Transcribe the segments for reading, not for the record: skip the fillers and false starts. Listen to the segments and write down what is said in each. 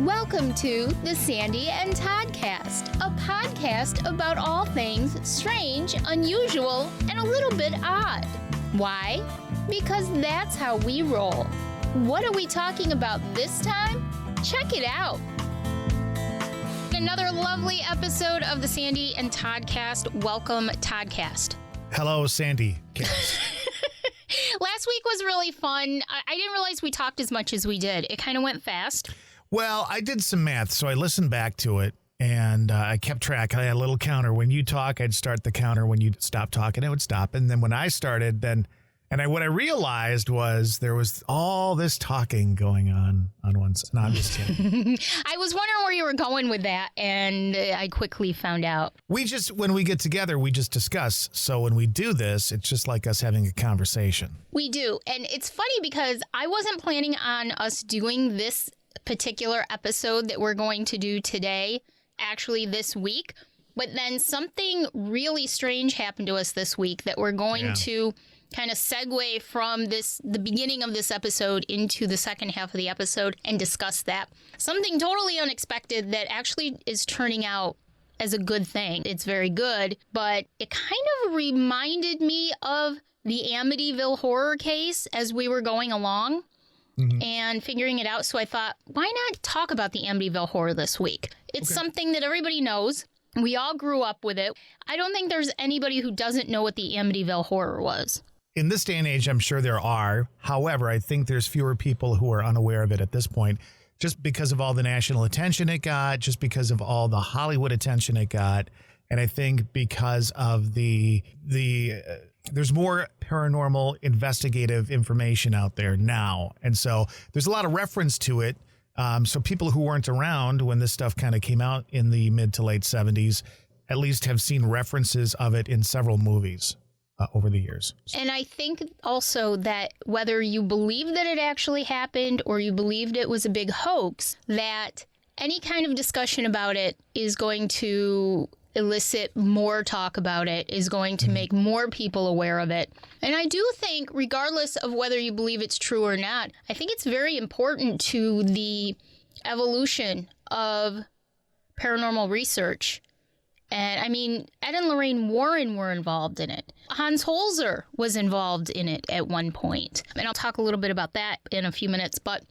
Welcome to the Sandy and Todd Cast, a podcast about all things strange, unusual, and a little bit odd. Why? Because that's how we roll. What are we talking about this time? Check it out. Another lovely episode of the Sandy and Todd Cast. Welcome, Toddcast. Hello, Sandy Cast. Last week was really fun. I didn't realize we talked as much as we did. It kind of went fast. Well, I did some math, so I listened back to it, and I kept track. I had a little counter. When you talk, I'd start the counter. When you stop talking, it would stop. And then when I started, what I realized was there was all this talking going on one side. No, I'm just kidding. I was wondering where you were going with that, and I quickly found out. When we get together, we just discuss. So when we do this, it's just like us having a conversation. We do. And it's funny because I wasn't planning on us doing this particular episode that we're going to do today, actually this week. But then something really strange happened to us this week that we're going to kind of segue from the beginning of this episode into the second half of the episode and discuss that. Something totally unexpected that actually is turning out as a good thing. It's very good, but it kind of reminded me of the Amityville Horror case as we were going along. And figuring it out. So I thought, why not talk about the Amityville Horror this week? It's something that everybody knows. We all grew up with it. I don't think there's anybody who doesn't know what the Amityville Horror was. In this day and age, I'm sure there are. However, I think there's fewer people who are unaware of it at this point, just because of all the national attention it got, just because of all the Hollywood attention it got. And I think because of there's more paranormal investigative information out there now. And so there's a lot of reference to it. So people who weren't around when this stuff kind of came out in the mid to late 70s, at least have seen references of it in several movies over the years. And I think also that whether you believe that it actually happened or you believed it was a big hoax, that any kind of discussion about it is going to elicit more talk about it, is going to make more people aware of it. And I do think, regardless of whether you believe it's true or not, I think it's very important to the evolution of paranormal research. And I mean, Ed and Lorraine Warren were involved in it. Hans Holzer was involved in it at one point. And I'll talk a little bit about that in a few minutes. But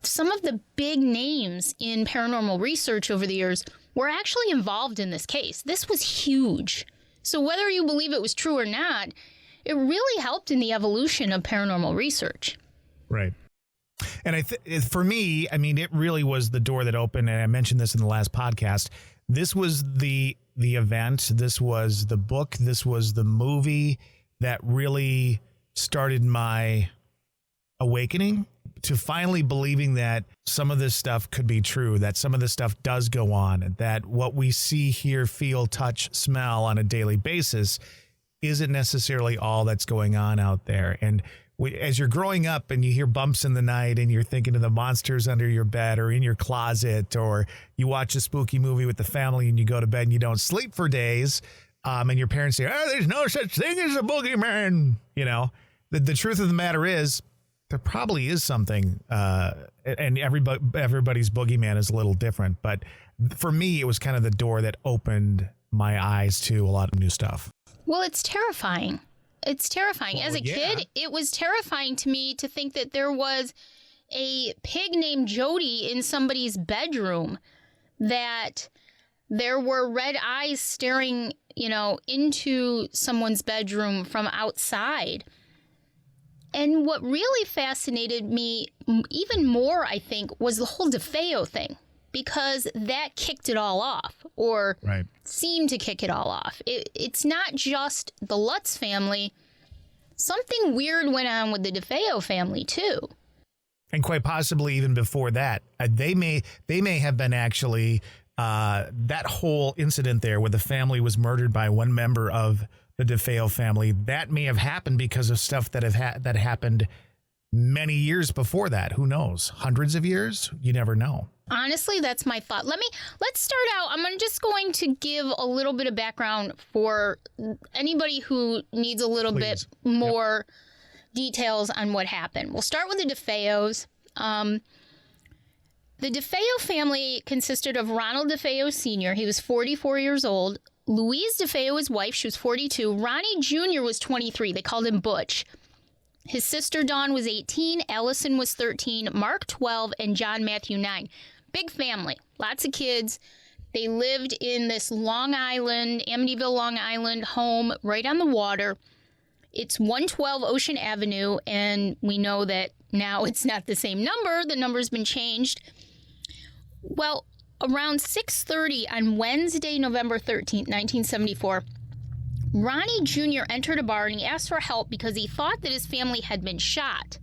some of the big names in paranormal research over the years were actually involved in this case. This was huge. So whether you believe it was true or not, it really helped in the evolution of paranormal research. Right. And for me, I mean, it really was the door that opened, and I mentioned this in the last podcast. This was the event, this was the book, this was the movie that really started my awakening to finally believing that some of this stuff could be true, that some of this stuff does go on, that what we see, hear, feel, touch, smell on a daily basis isn't necessarily all that's going on out there. And as you're growing up and you hear bumps in the night and you're thinking of the monsters under your bed or in your closet, or you watch a spooky movie with the family and you go to bed and you don't sleep for days, and your parents say, there's no such thing as a boogeyman. You know, the truth of the matter is, there probably is something, and everybody's boogeyman is a little different. But for me, it was kind of the door that opened my eyes to a lot of new stuff. Well, it's terrifying. It's terrifying. As a kid, it was terrifying to me to think that there was a pig named Jody in somebody's bedroom, that there were red eyes staring, into someone's bedroom from outside. And what really fascinated me even more, I think, was the whole DeFeo thing, because that kicked it all off, or seemed to kick it all off. It's not just the Lutz family. Something weird went on with the DeFeo family, too. And quite possibly even before that. They may have been actually, that whole incident there where the family was murdered by one member of the DeFeo family, that may have happened because of stuff that that happened many years before that. Who knows? Hundreds of years? You never know. Honestly, that's my thought. Let's start out. I'm just going to give a little bit of background for anybody who needs a little bit more details on what happened. We'll start with the DeFeos. The DeFeo family consisted of Ronald DeFeo Sr., he was 44 years old, Louise DeFeo, his wife, she was 42, Ronnie Jr. was 23, they called him Butch. His sister Dawn was 18, Allison was 13, Mark 12, and John Matthew 9. Big family, lots of kids. They lived in this Long Island, Amityville, Long Island home right on the water. It's 112 Ocean Avenue, and we know that now it's not the same number. The number's been changed. Well, around 6:30 on Wednesday, November 13th, 1974, Ronnie Jr. entered a bar and he asked for help because he thought that his family had been shot.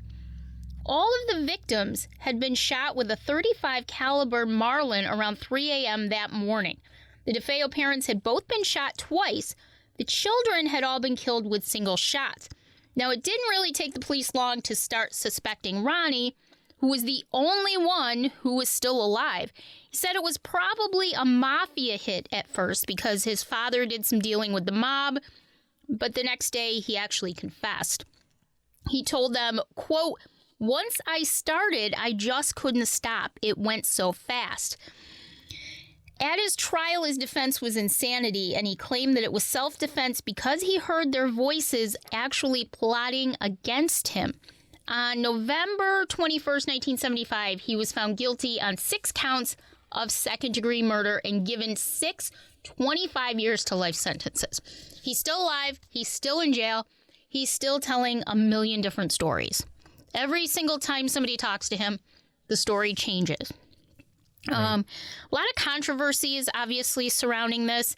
All of the victims had been shot with a .35 caliber Marlin around 3 a.m. that morning. The DeFeo parents had both been shot twice. The children had all been killed with single shots. Now, it didn't really take the police long to start suspecting Ronnie, who was the only one who was still alive. He said it was probably a mafia hit at first because his father did some dealing with the mob, but the next day he actually confessed. He told them, quote, "Once I started, I just couldn't stop. It went so fast." At his trial, his defense was insanity, and he claimed that it was self-defense because he heard their voices actually plotting against him. On November 21st, 1975, he was found guilty on 6 counts of second-degree murder and given 6 25 years to life sentences. He's still alive. He's still in jail. He's still telling a million different stories. Every single time somebody talks to him, the story changes. Right. A lot of controversies, obviously, surrounding this.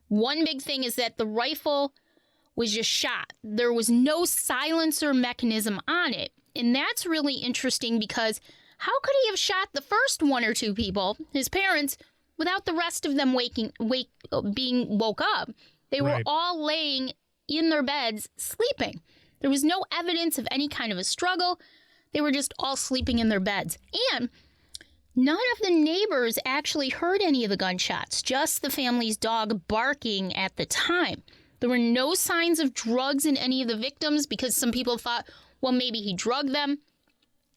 One big thing is that the rifle was just shot. There was no silencer mechanism on it. And that's really interesting because how could he have shot the first 1 or 2 people, his parents, without the rest of them being woke up? They were all laying in their beds sleeping. There was no evidence of any kind of a struggle. They were just all sleeping in their beds. And none of the neighbors actually heard any of the gunshots, just the family's dog barking at the time. There were no signs of drugs in any of the victims because some people thought, well, maybe he drugged them.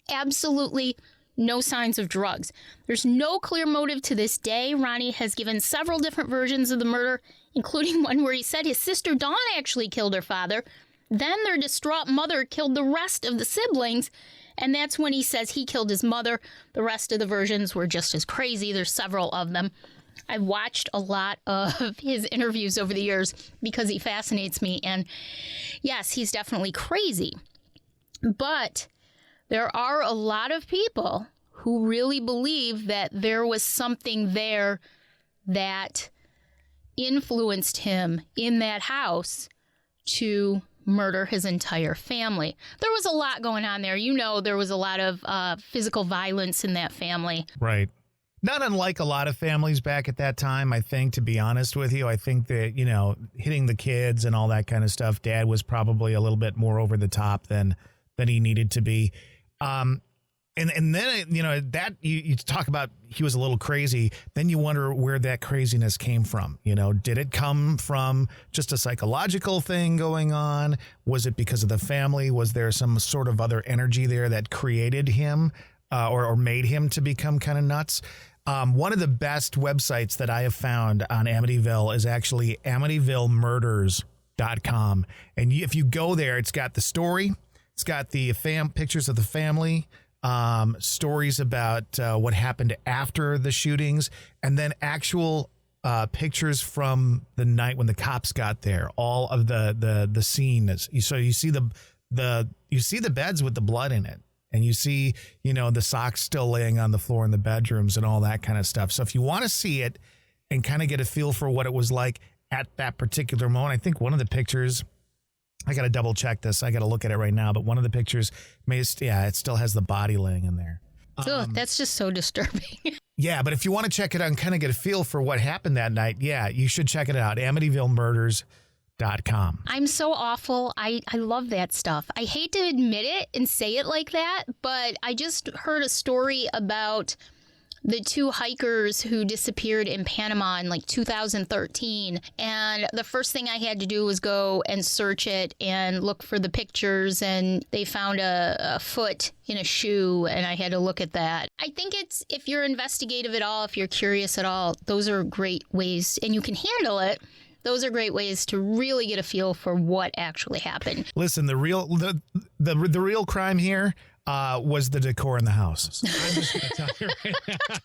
Absolutely no signs of drugs. There's no clear motive to this day. Ronnie has given several different versions of the murder, including one where he said his sister Dawn actually killed her father. Then their distraught mother killed the rest of the siblings, and that's when he says he killed his mother. The rest of the versions were just as crazy. There's several of them. I've watched a lot of his interviews over the years because he fascinates me, and yes, he's definitely crazy. But there are a lot of people who really believe that there was something there that influenced him in that house to murder his entire family. There was a lot going on there. You know, there was a lot of physical violence in that family. Right. Not unlike a lot of families back at that time, I think, to be honest with you. I think that, you know, hitting the kids and all that kind of stuff, Dad was probably a little bit more over the top than he needed to be. And then, you know, that you talk about he was a little crazy. Then you wonder where that craziness came from. You know, did it come from just a psychological thing going on? Was it because of the family? Was there some sort of other energy there that created him or made him to become kind of nuts? One of the best websites that I have found on Amityville is actually AmityvilleMurders.com. And if you go there, it's got the story. It's got the pictures of the family, stories about what happened after the shootings, and then actual pictures from the night when the cops got there. All of the scene. So you see the beds with the blood in it. And you see, you know, the socks still laying on the floor in the bedrooms and all that kind of stuff. So if you want to see it and kind of get a feel for what it was like at that particular moment, I think one of the pictures, I got to double check this. I got to look at it right now. But one of the pictures, it still has the body laying in there. That's just so disturbing. Yeah, but if you want to check it out and kind of get a feel for what happened that night, yeah, you should check it out. AmityvilleMurders.com. I'm so awful. I love that stuff. I hate to admit it and say it like that, but I just heard a story about the two hikers who disappeared in Panama in like 2013. And the first thing I had to do was go and search it and look for the pictures. And they found a foot in a shoe, and I had to look at that. I think it's, if you're investigative at all, if you're curious at all, those are great ways, and you can handle it. Those are great ways to really get a feel for what actually happened. Listen, the real crime here was the decor in the house. I'm just going to tell you right now.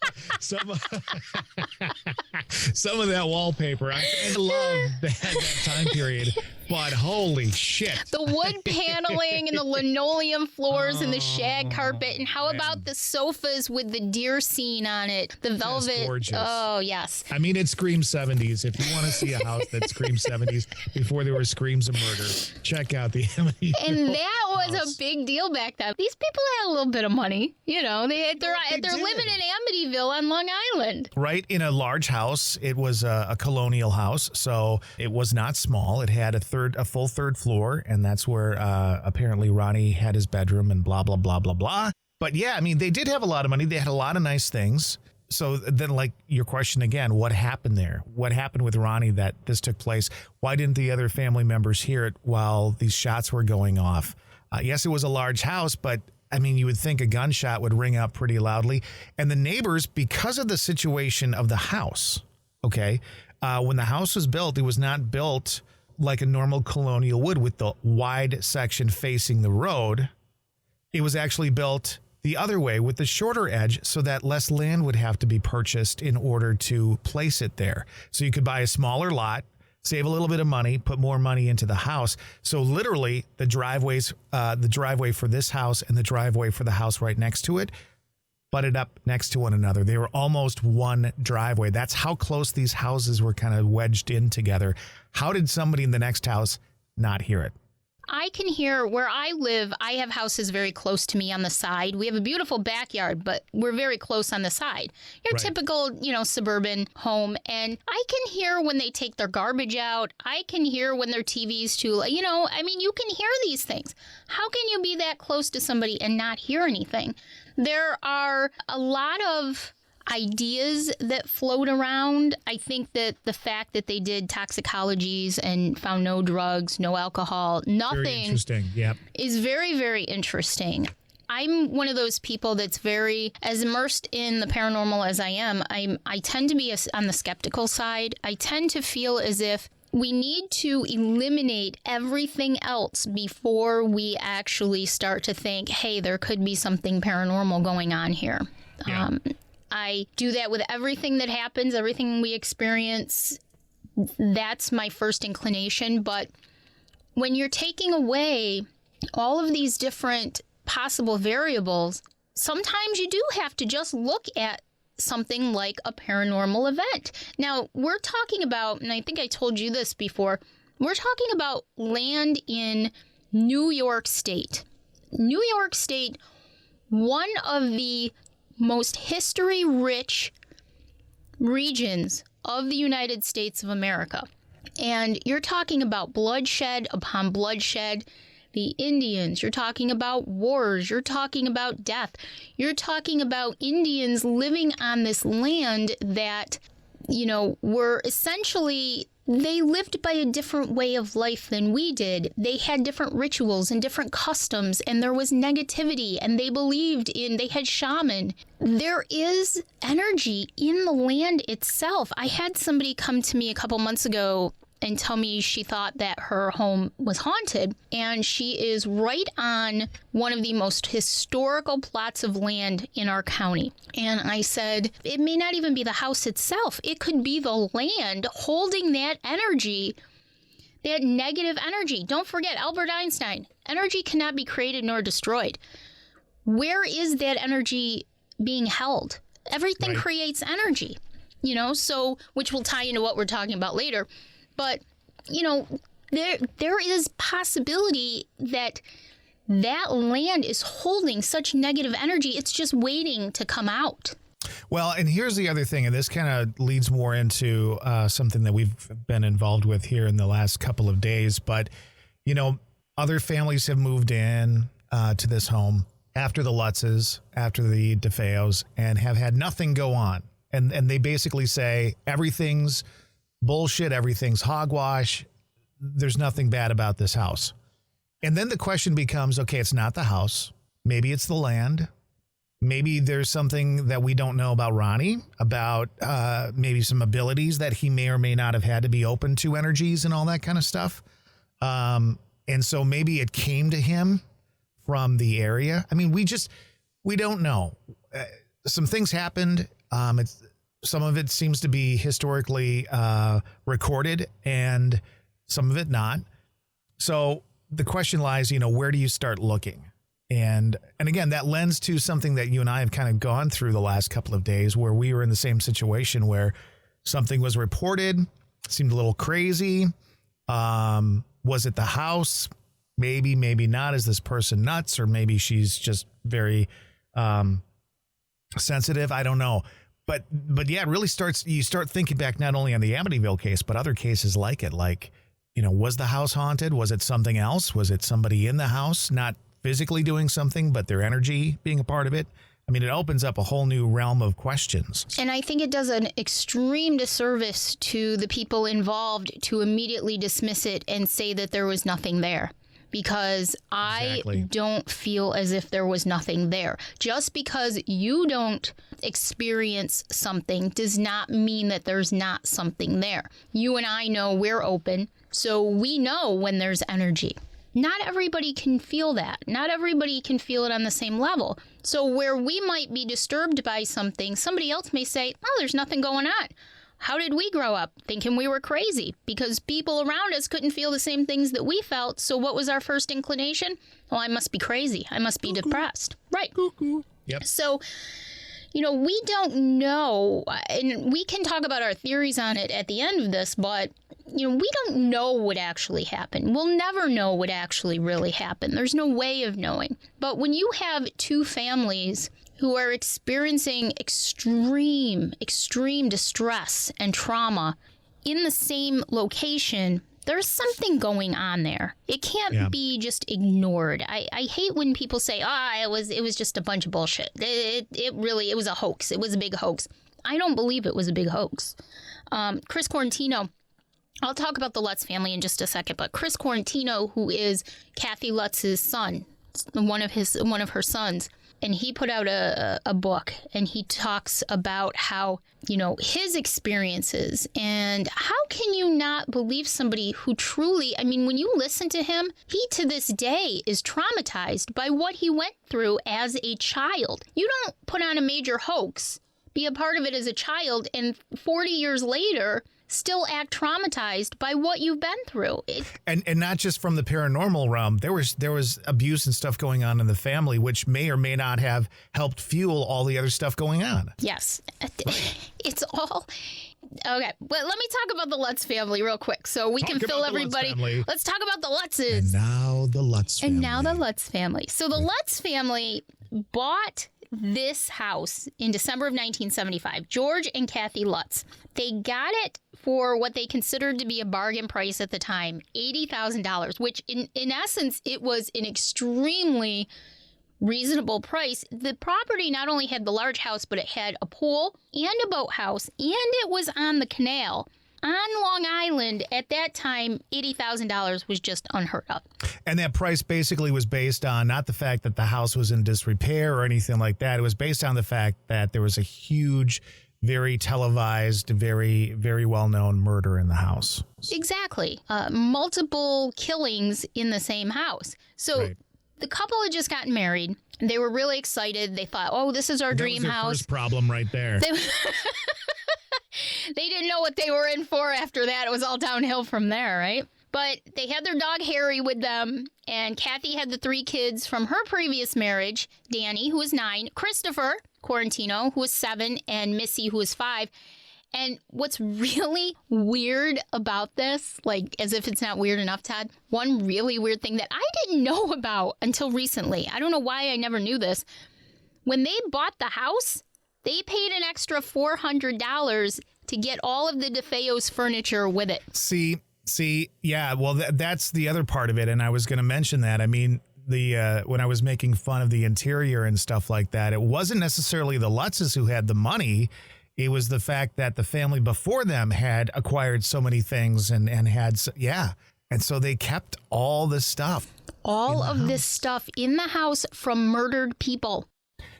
Some of that wallpaper, I love that time period, but holy shit. The wood paneling and the linoleum floors and the shag carpet. And how about the sofas with the deer scene on it? The velvet. That's gorgeous. Oh, yes. I mean, it screams 70s. If you want to see a house that screams 70s before there were screams of murder, check out the Amityville And that was house. a big deal back then. These people had a little bit of money. You know, they're living in Amityville on Long Island. Right, in a large house. It was a colonial house, so it was not small. It had a full third floor, and that's where apparently Ronnie had his bedroom and blah, blah, blah, blah, blah. But yeah, I mean, they did have a lot of money. They had a lot of nice things. So then, like, your question again, what happened there? What happened with Ronnie that this took place? Why didn't the other family members hear it while these shots were going off? Yes, it was a large house, but I mean, you would think a gunshot would ring out pretty loudly. And the neighbors, because of the situation of the house, okay, when the house was built, it was not built like a normal colonial wood with the wide section facing the road. It was actually built the other way with the shorter edge so that less land would have to be purchased in order to place it there. So you could buy a smaller lot, save a little bit of money, put more money into the house. So literally the driveway for this house and the driveway for the house right next to it butted up next to one another. They were almost one driveway. That's how close these houses were kind of wedged in together. How did somebody in the next house not hear it? I can hear where I live. I have houses very close to me on the side. We have a beautiful backyard, but we're very close on the side. Your Right. typical, suburban home. And I can hear when they take their garbage out. I can hear when their TV's too, you can hear these things. How can you be that close to somebody and not hear anything? There are a lot of ideas that float around. I think that the fact that they did toxicologies and found no drugs, no alcohol, Very nothing interesting. Yep. is very, very interesting. I'm one of those people that's very, as immersed in the paranormal as I am, I tend to be on the skeptical side. I tend to feel as if we need to eliminate everything else before we actually start to think, hey, there could be something paranormal going on here. Yeah. I do that with everything that happens, everything we experience. That's my first inclination. But when you're taking away all of these different possible variables, sometimes you do have to just look at something like a paranormal event. Now, we're talking about, and I think I told you this before, we're talking about land in New York State. New York State, one of the most history-rich regions of the United States of America. And you're talking about bloodshed upon bloodshed. The Indians, you're talking about wars, you're talking about death, you're talking about Indians living on this land that, were essentially, they lived by a different way of life than we did. They had different rituals and different customs, and there was negativity, and they had shaman. There is energy in the land itself. I had somebody come to me a couple months ago and tell me she thought that her home was haunted, and she is right on one of the most historical plots of land in our county. And I said, it may not even be the house itself. It could be the land holding that energy, that negative energy. Don't forget Albert Einstein, energy cannot be created nor destroyed. Where is that energy being held? Everything Right. creates energy, so, which will tie into what we're talking about later. But, there is possibility that land is holding such negative energy. It's just waiting to come out. Well, and here's the other thing, and this kind of leads more into something that we've been involved with here in the last couple of days. But, other families have moved in to this home, after the Lutzes, after the DeFeos, and have had nothing go on. And they basically say everything's bullshit, everything's hogwash. There's nothing bad about this house. And then the question becomes, okay, it's not the house. Maybe it's the land. Maybe there's something that we don't know about Ronnie, about maybe some abilities that he may or may not have had to be open to energies and all that kind of stuff. And so maybe it came to him from the area. I mean, we don't know. Some things happened. Some of it seems to be historically recorded and some of it not. So the question lies, where do you start looking? And again, that lends to something that you and I have kind of gone through the last couple of days, where we were in the same situation where something was reported, seemed a little crazy. Was it the house? Maybe, maybe not. Is this person nuts? Or maybe she's just very sensitive. I don't know. But yeah, it really you start thinking back not only on the Amityville case, but other cases like it. Like, was the house haunted? Was it something else? Was it somebody in the house not physically doing something, but their energy being a part of it? I mean, it opens up a whole new realm of questions. And I think it does an extreme disservice to the people involved to immediately dismiss it and say that there was nothing there. Because I don't feel as if there was nothing there. Just because you don't experience something does not mean that there's not something there. You and I know we're open, so we know when there's energy. Not everybody can feel that. Not everybody can feel it on the same level. So where we might be disturbed by something, somebody else may say, oh, there's nothing going on. How did we grow up? Thinking we were crazy because people around us couldn't feel the same things that we felt. So what was our first inclination? Well, I must be crazy. I must be depressed. Right. Yep. So, we don't know, and we can talk about our theories on it at the end of this, but, we don't know what actually happened. We'll never know what actually really happened. There's no way of knowing. But when you have two families who are experiencing extreme distress and trauma in the same location, there's something going on there. It can't be just ignored. I hate when people say, it was just a bunch of bullshit. It was a hoax. It was a big hoax. I don't believe it was a big hoax. Chris Quarantino, I'll talk about the Lutz family in just a second, but Chris Quarantino, who is Kathy Lutz's son, one of her sons, and he put out a book, and he talks about how, his experiences, and how can you not believe somebody who truly, when you listen to him, he to this day is traumatized by what he went through as a child. You don't put on a major hoax, be a part of it as a child, and 40 years later still act traumatized by what you've been through. And not just from the paranormal realm. There was abuse and stuff going on in the family, which may or may not have helped fuel all the other stuff going on. Yes. It's all... Okay, well, let me talk about the Lutz family real quick so we can fill everybody. Let's talk about the Lutzes. And now the Lutz family. So the Lutz family bought this house in December of 1975. George and Kathy Lutz. They got it for what they considered to be a bargain price at the time, $80,000, which in essence, it was an extremely reasonable price. The property not only had the large house, but it had a pool and a boathouse, and it was on the canal. On Long Island, at that time, $80,000 was just unheard of. And that price basically was based on not the fact that the house was in disrepair or anything like that. It was based on the fact that there was a huge, very televised, very, very well-known murder in the house. Exactly. Multiple killings in the same house. So the couple had just gotten married. They were really excited. They thought, oh, this is our dream house. First problem right there. They didn't know what they were in for after that. It was all downhill from there, right? But they had their dog Harry with them, and Kathy had the 3 kids from her previous marriage, Danny, who was 9, Christopher Quarantino, who was 7, and Missy, who was 5. And what's really weird about this, like as if it's not weird enough, Todd, one really weird thing that I didn't know about until recently, I don't know why I never knew this, when they bought the house, they paid an extra $400 to get all of the DeFeo's furniture with it. See, yeah, well, that's the other part of it, and I was going to mention that. I mean, when I was making fun of the interior and stuff like that, it wasn't necessarily the Lutzes who had the money. It was the fact that the family before them had acquired so many things and had, and so they kept all this stuff. All of this stuff in the house from murdered people.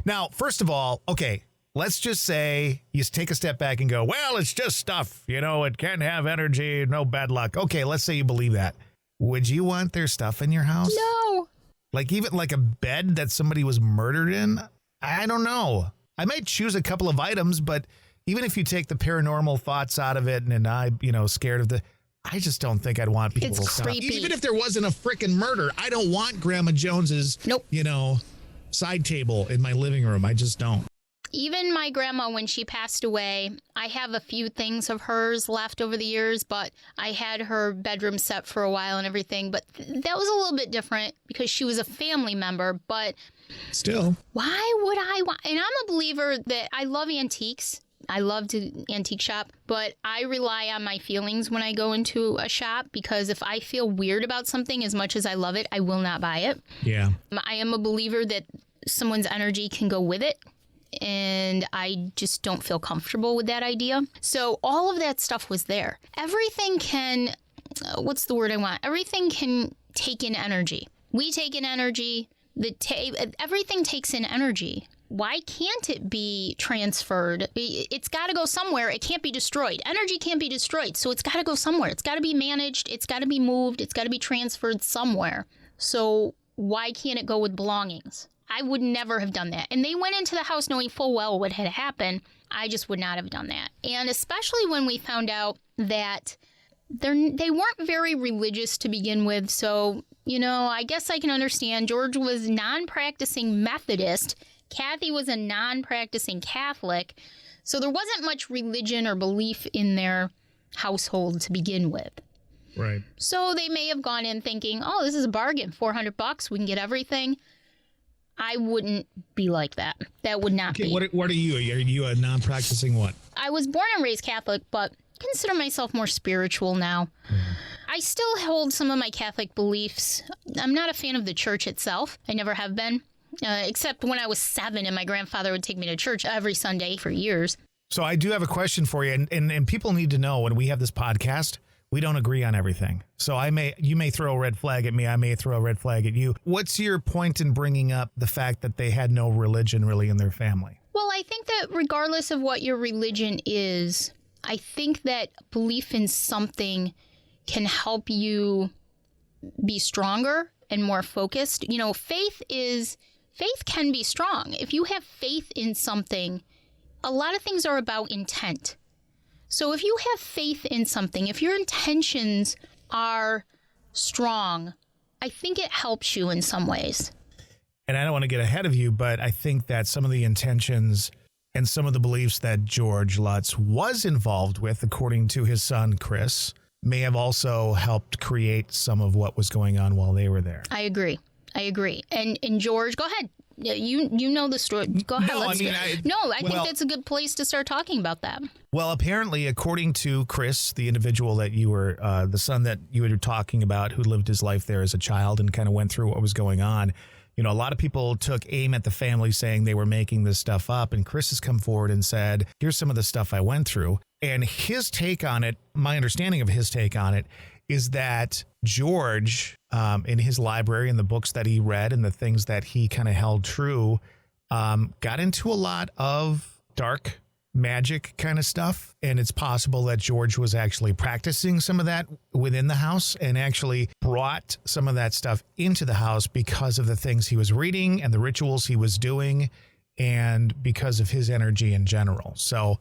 Now, first of all, okay, let's just say you take a step back and go, well, it's just stuff. It can have energy, no bad luck. Okay, let's say you believe that. Would you want their stuff in your house? No. Like even like a bed that somebody was murdered in? I don't know. I might choose a couple of items, but even if you take the paranormal thoughts out of it and I, scared of I just don't think I'd want people's stuff. Creepy. Even if there wasn't a frickin' murder, I don't want Grandma Jones's, side table in my living room. I just don't. Even my grandma, when she passed away, I have a few things of hers left over the years, but I had her bedroom set for a while and everything. But that was a little bit different because she was a family member. But still, why would I want? And I'm a believer that I love antiques. I love to antique shop, but I rely on my feelings when I go into a shop because if I feel weird about something as much as I love it, I will not buy it. Yeah. I am a believer that someone's energy can go with it. And I just don't feel comfortable with that idea. So all of that stuff was there. Everything can, what's the word I want? Everything can take in energy. We take in energy. Everything takes in energy. Why can't it be transferred? It's got to go somewhere. It can't be destroyed. Energy can't be destroyed. So it's got to go somewhere. It's got to be managed. It's got to be moved. It's got to be transferred somewhere. So why can't it go with belongings? I would never have done that. And they went into the house knowing full well what had happened. I just would not have done that. And especially when we found out that they weren't very religious to begin with. So, I guess I can understand. George was non-practicing Methodist. Kathy was a non-practicing Catholic. So there wasn't much religion or belief in their household to begin with. Right. So they may have gone in thinking, oh, this is a bargain, $400, we can get everything. I wouldn't be like that. That would not be. What are you? Are you a non-practicing what? I was born and raised Catholic, but consider myself more spiritual now. I still hold some of my Catholic beliefs. I'm not a fan of the church itself. I never have been, except when I was 7 and my grandfather would take me to church every Sunday for years. So I do have a question for you, and people need to know when we have this podcast, we don't agree on everything. So you may throw a red flag at me. I may throw a red flag at you. What's your point in bringing up the fact that they had no religion really in their family? Well, I think that regardless of what your religion is, I think that belief in something can help you be stronger and more focused. Faith can be strong. If you have faith in something, a lot of things are about intent. So if you have faith in something, if your intentions are strong, I think it helps you in some ways. And I don't want to get ahead of you, but I think that some of the intentions and some of the beliefs that George Lutz was involved with, according to his son, Chris, may have also helped create some of what was going on while they were there. I agree. And George, go ahead. You know the story. Go ahead. No, I think that's a good place to start talking about that. Well, apparently, according to Chris, the individual that you were, the son that you were talking about, who lived his life there as a child and kind of went through what was going on, a lot of people took aim at the family saying they were making this stuff up. And Chris has come forward and said, here's some of the stuff I went through. And his take on it, my understanding of his take on it, is that George, in his library and the books that he read and the things that he kind of held true, got into a lot of dark magic kind of stuff. And it's possible that George was actually practicing some of that within the house and actually brought some of that stuff into the house because of the things he was reading and the rituals he was doing and because of his energy in general. So,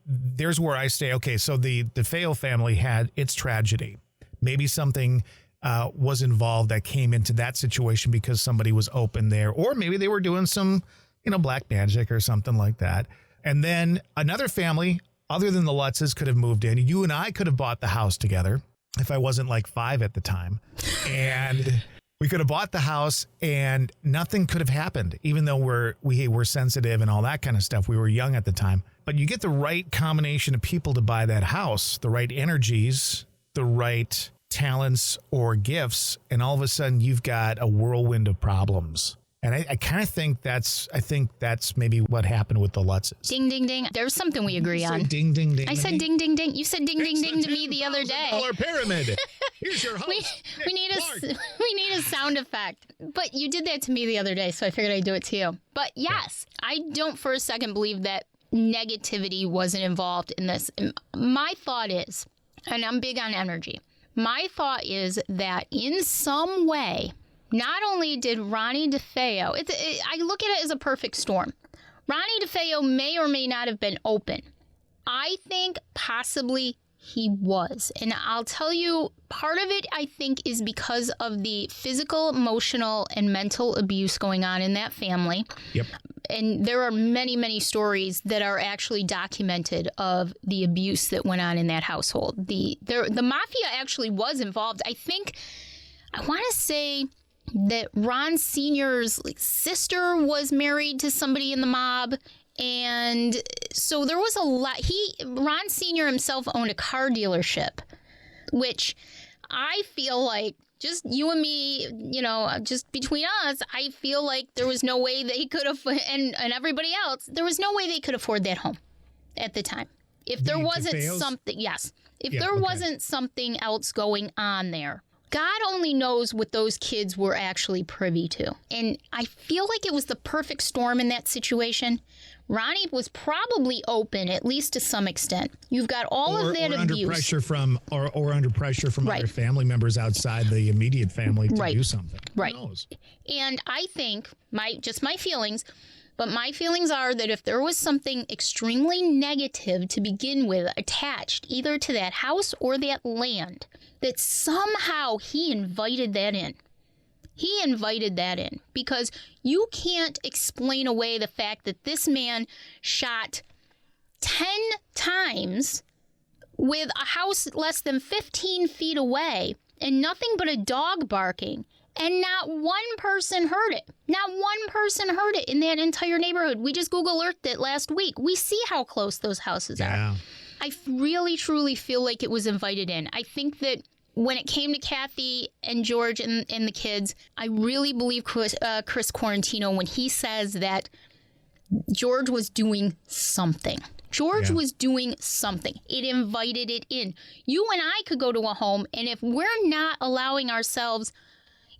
there's where I stay. Okay, so the DeFeo family had its tragedy. Maybe something was involved that came into that situation because somebody was open there, or maybe they were doing some, black magic or something like that. And then another family, other than the Lutzes, could have moved in. You and I could have bought the house together if I wasn't like 5 at the time. And we could have bought the house and nothing could have happened, even though we were sensitive and all that kind of stuff. We were young at the time. But you get the right combination of people to buy that house, the right energies, the right talents or gifts, and all of a sudden you've got a whirlwind of problems. And I kind of think that's maybe what happened with the Lutzes. Ding, ding, ding. There's something we agree on. Ding, ding, ding. I said ding, ding, ding. You said ding, ding, ding to me the other day. $10,000 pyramid. Here's your host. We need a sound effect. But you did that to me the other day, so I figured I'd do it to you. But yes, I don't for a second believe that negativity wasn't involved in this. My thought is, and I'm big on energy, my thought is that in some way, not only did Ronnie DeFeo, I look at it as a perfect storm. Ronnie DeFeo may or may not have been open. I think possibly he was. And I'll tell you, part of it, I think, is because of the physical, emotional, and mental abuse going on in that family. Yep. And there are many, many stories that are actually documented of the abuse that went on in that household. The mafia actually was involved. I want to say that Ron Sr.'s sister was married to somebody in the mob. And so there was a lot. Ron Sr. himself owned a car dealership, which I feel like, just you and me, just between us, I feel like there was no way they could have, and everybody else, there was no way they could afford that home at the time. If there wasn't something, yes. If there wasn't something else going on there. God only knows what those kids were actually privy to. And I feel like it was the perfect storm in that situation. Ronnie was probably open, at least to some extent. You've got all of that abuse. Under pressure from other family members outside the immediate family to do something. Right. Who knows? And I think, my feelings, but my feelings are that if there was something extremely negative to begin with attached either to that house or that land, that somehow he invited that in. He invited that in because you can't explain away the fact that this man shot 10 times with a house less than 15 feet away and nothing but a dog barking. And not one person heard it. Not one person heard it in that entire neighborhood. We just Google Earthed it last week. We see how close those houses are. I really, truly feel like it was invited in. I think that when it came to Kathy and George and the kids, I really believe Chris Quarantino when he says that George was doing something. George was doing something. It invited it in. You and I could go to a home, and if we're not allowing ourselves,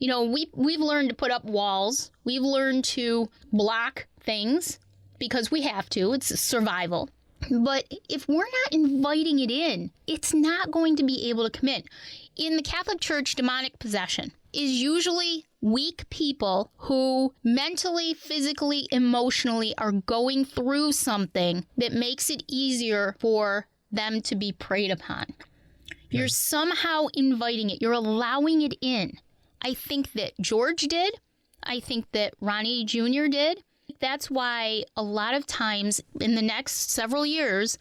we've learned to put up walls. We've learned to block things because we have to. It's survival. But if we're not inviting it in, it's not going to be able to come in. In the Catholic Church, demonic possession is usually weak people who mentally, physically, emotionally are going through something that makes it easier for them to be preyed upon. You're somehow inviting it. You're allowing it in. I think that George did. I think that Ronnie Jr. did. That's why a lot of times in the next several years,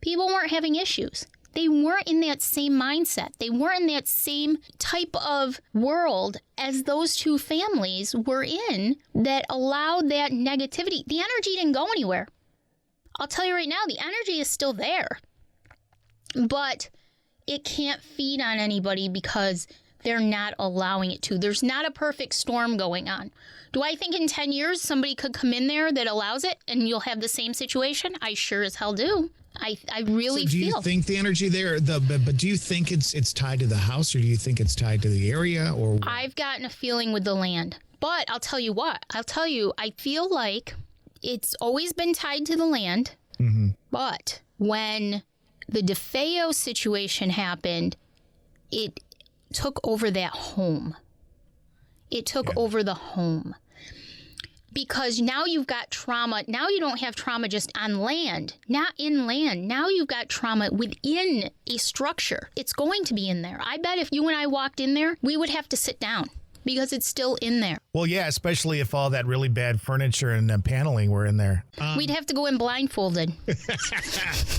people weren't having issues. They weren't in that same mindset. They weren't in that same type of world as those two families were in that allowed that negativity. The energy didn't go anywhere. I'll tell you right now, the energy is still there. But it can't feed on anybody because they're not allowing it to. There's not a perfect storm going on. Do I think in 10 years somebody could come in there that allows it and you'll have the same situation? I sure as hell do. I really feel. Do you think the energy there, but do you think it's tied to the house or do you think it's tied to the area? Or what? I've gotten a feeling with the land. But I'll tell you what. I feel like it's always been tied to the land. Mm-hmm. But when the DeFeo situation happened, it took over that home. It took over the home. Because now you've got trauma. Now you don't have trauma just on land, not in land. Now you've got trauma within a structure. It's going to be in there. I bet if you and I walked in there, we would have to sit down because it's still in there. Well, yeah, especially if all that really bad furniture and paneling were in there. We'd have to go in blindfolded.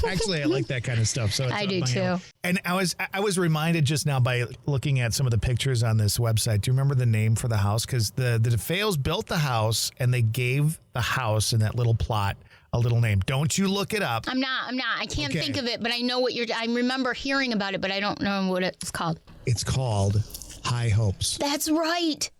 Actually, I like that kind of stuff. So I do too. And I was reminded just now by looking at some of the pictures on this website. Do you remember the name for the house? Because the DeFeos built the house and they gave the house in that little plot a little name. Don't you look it up. I'm not. I can't think of it, but I know what I remember hearing about it, but I don't know what it's called. It's called High Hopes. That's right.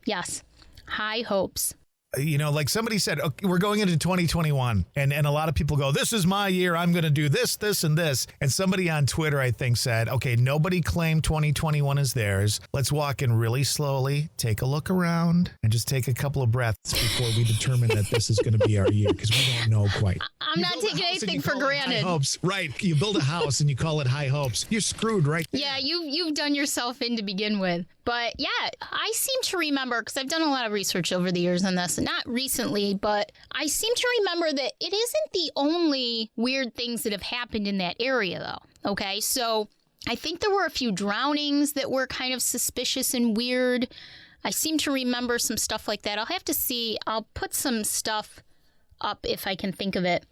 Yes. High Hopes. Like somebody said, okay, we're going into 2021 and a lot of people go, this is my year. I'm going to do this, this, and this. And somebody on Twitter, I think, said, okay, nobody claimed 2021 is theirs. Let's walk in really slowly, take a look around, and just take a couple of breaths before we determine that this is going to be our year, because we don't know quite. I'm not taking anything for granted. High hopes. Right. You build a house and you call it High Hopes. You're screwed right there. Yeah, you've done yourself in to begin with. But yeah, I seem to remember, because I've done a lot of research over the years on this, not recently, but I seem to remember that it isn't the only weird things that have happened in that area, though. Okay, so I think there were a few drownings that were kind of suspicious and weird. I seem to remember some stuff like that. I'll have to see. I'll put some stuff up if I can think of it.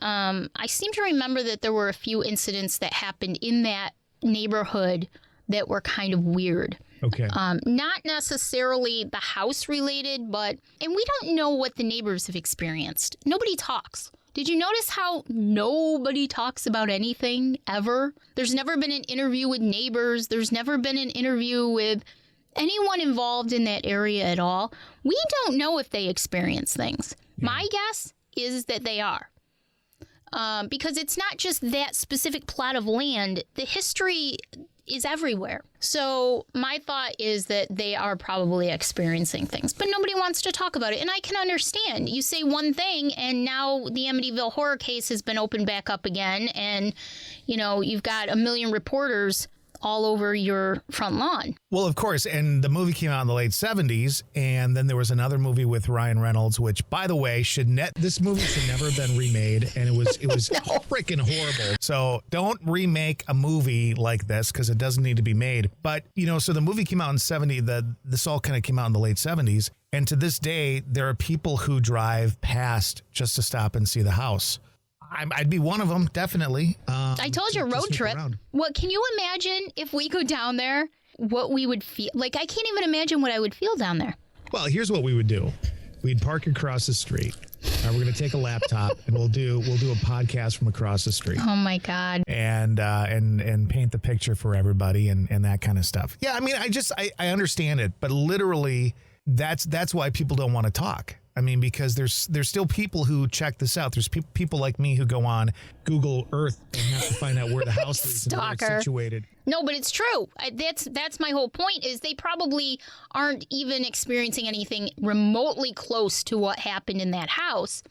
I seem to remember that there were a few incidents that happened in that neighborhood that were kind of weird. Okay. Not necessarily the house related, and we don't know what the neighbors have experienced. Nobody talks. Did you notice how nobody talks about anything ever? There's never been an interview with neighbors. There's never been an interview with anyone involved in that area at all. We don't know if they experience things. Yeah. My guess is that they are. Because it's not just that specific plot of land. The history is everywhere. So my thought is that they are probably experiencing things, but nobody wants to talk about it. And I can understand. You say one thing and now the Amityville Horror case has been opened back up again. And, you've got a million reporters all over your front lawn. Well, of course. And the movie came out in the late 70s. And then there was another movie with Ryan Reynolds, which, by the way, this movie should never have been remade. And it was freaking horrible. So don't remake a movie like this because it doesn't need to be made. But, so the movie came out in this all kind of came out in the late 70s. And to this day, there are people who drive past just to stop and see the house. I'd be one of them, definitely. I told you, road trip. What can you imagine if we go down there, what we would feel? Like, I can't even imagine what I would feel down there. Well, here's what we would do. We'd park across the street. We're going to take a laptop and we'll do a podcast from across the street. Oh, my God. And paint the picture for everybody and that kind of stuff. Yeah, I mean, I understand it, but literally that's why people don't want to talk. I mean, because there's still people who check this out. There's people like me who go on Google Earth and have to find out where the house is and where it's situated. No, but it's true. That's my whole point is they probably aren't even experiencing anything remotely close to what happened in that house.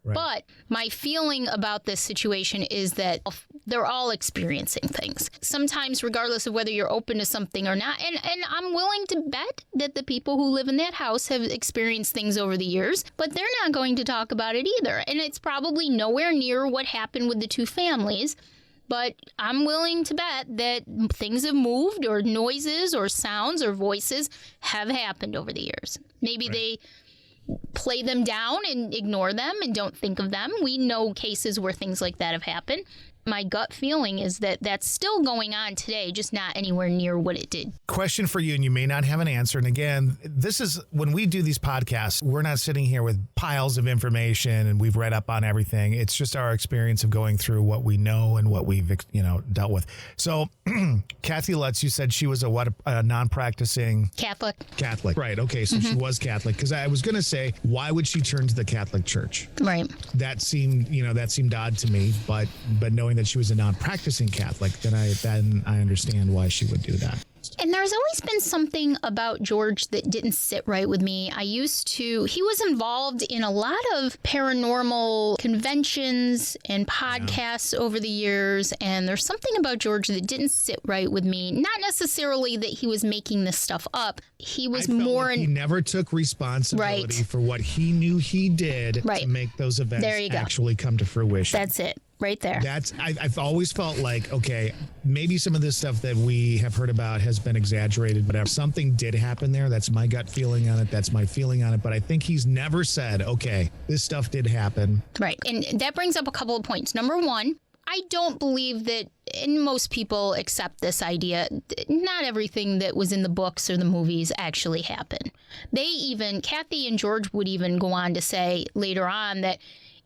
Right. But my feeling about this situation is that they're all experiencing things. Sometimes, regardless of whether you're open to something or not. And I'm willing to bet that the people who live in that house have experienced things over the years, but they're not going to talk about it either. And it's probably nowhere near what happened with the two families. But I'm willing to bet that things have moved, or noises or sounds or voices have happened over the years. Maybe they play them down and ignore them and don't think of them. We know cases where things like that have happened. My gut feeling is that that's still going on today, just not anywhere near what it did. Question for you, and you may not have an answer. And again, this is when we do these podcasts, we're not sitting here with piles of information and we've read up on everything. It's just our experience of going through what we know and what we've, dealt with. So Kathy Lutz, you said she was a non-practicing Catholic. Right. Okay. So she was Catholic, because I was going to say, why would she turn to the Catholic Church? Right. That seemed odd to me, but knowing that she was a non-practicing Catholic, then I understand why she would do that. And there's always been something about George that didn't sit right with me. He was involved in a lot of paranormal conventions and podcasts over the years. And there's something about George that didn't sit right with me. Not necessarily that he was making this stuff up. He was more... He never took responsibility for what he knew he did to make those events actually come to fruition. That's it. Right there. I've always felt like, okay, maybe some of this stuff that we have heard about has been exaggerated, but if something did happen there, that's my gut feeling on it. That's my feeling on it. But I think he's never said, okay, this stuff did happen. Right. And that brings up a couple of points. Number one, I don't believe that, and most people accept this idea, not everything that was in the books or the movies actually happened. Kathy and George would even go on to say later on that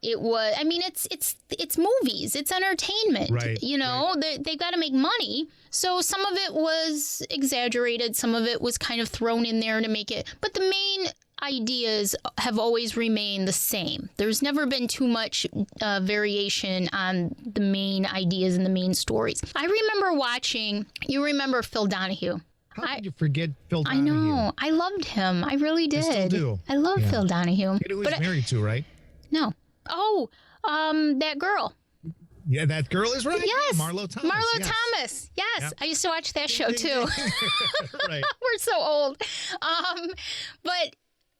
It was, I mean, it's movies, it's entertainment, right, you know, right. they've got to make money. So some of it was exaggerated. Some of it was kind of thrown in there to make it, but the main ideas have always remained the same. There's never been too much variation on the main ideas and the main stories. I remember watching, you remember Phil Donahue. How could you forget Phil Donahue? I know. I loved him. I really did. I still do. I love Phil Donahue. You know who he's married to, right? No. Oh, that girl. Yeah, that girl is right. Yes. Yeah, Marlo Thomas. Marlo yes. Thomas. Yes. Yep. I used to watch that show too. Right. We're so old. But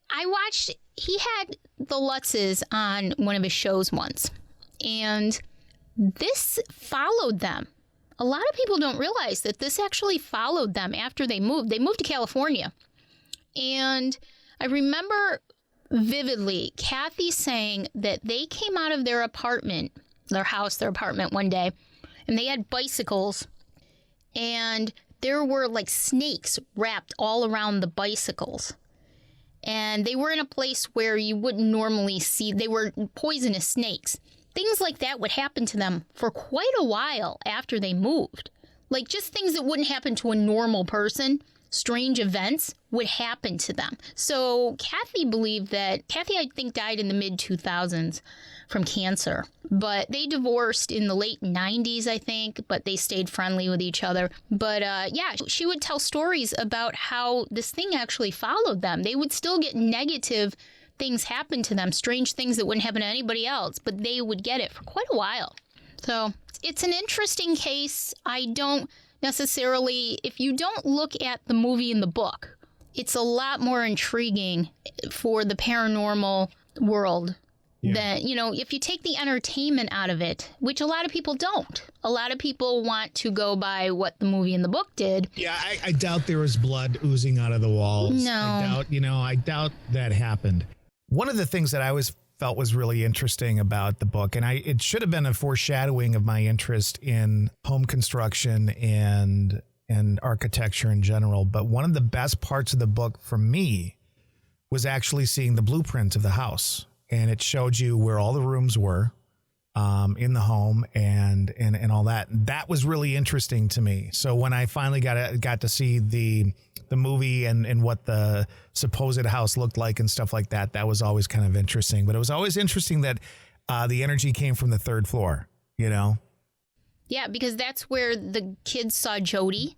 I watched, he had the Lutzes on one of his shows once. And this followed them. A lot of people don't realize that this actually followed them after they moved. They moved to California. And I remember vividly Kathy saying that they came out of their apartment, their apartment one day, and they had bicycles, and there were like snakes wrapped all around the bicycles. And they were in a place where you wouldn't normally see, they were poisonous snakes. Things like that would happen to them for quite a while after they moved. Like just things that wouldn't happen to a normal person, strange events would happen to them. So Kathy believed that, Kathy I think died in the mid-2000s from cancer, but they divorced in the late 90s, I think, but they stayed friendly with each other. But yeah, she would tell stories about how this thing actually followed them. They would still get negative things happen to them, strange things that wouldn't happen to anybody else, but they would get it for quite a while. So it's an interesting case. I don't necessarily, if you don't look at the movie and the book, it's a lot more intriguing for the paranormal world than, you know, if you take the entertainment out of it, which a lot of people don't. A lot of people want to go by what the movie and the book did. Yeah, I doubt there was blood oozing out of the walls. No. I doubt that happened. One of the things that I always felt was really interesting about the book, and it should have been a foreshadowing of my interest in home construction and architecture in general, but one of the best parts of the book for me was actually seeing the blueprint of the house, and it showed you where all the rooms were in the home and all that. That was really interesting to me. So when I finally got to see the movie and what the supposed house looked like and stuff like that, that was always kind of interesting. But it was always interesting that the energy came from the third floor, you know? Yeah, because that's where the kids saw Jody.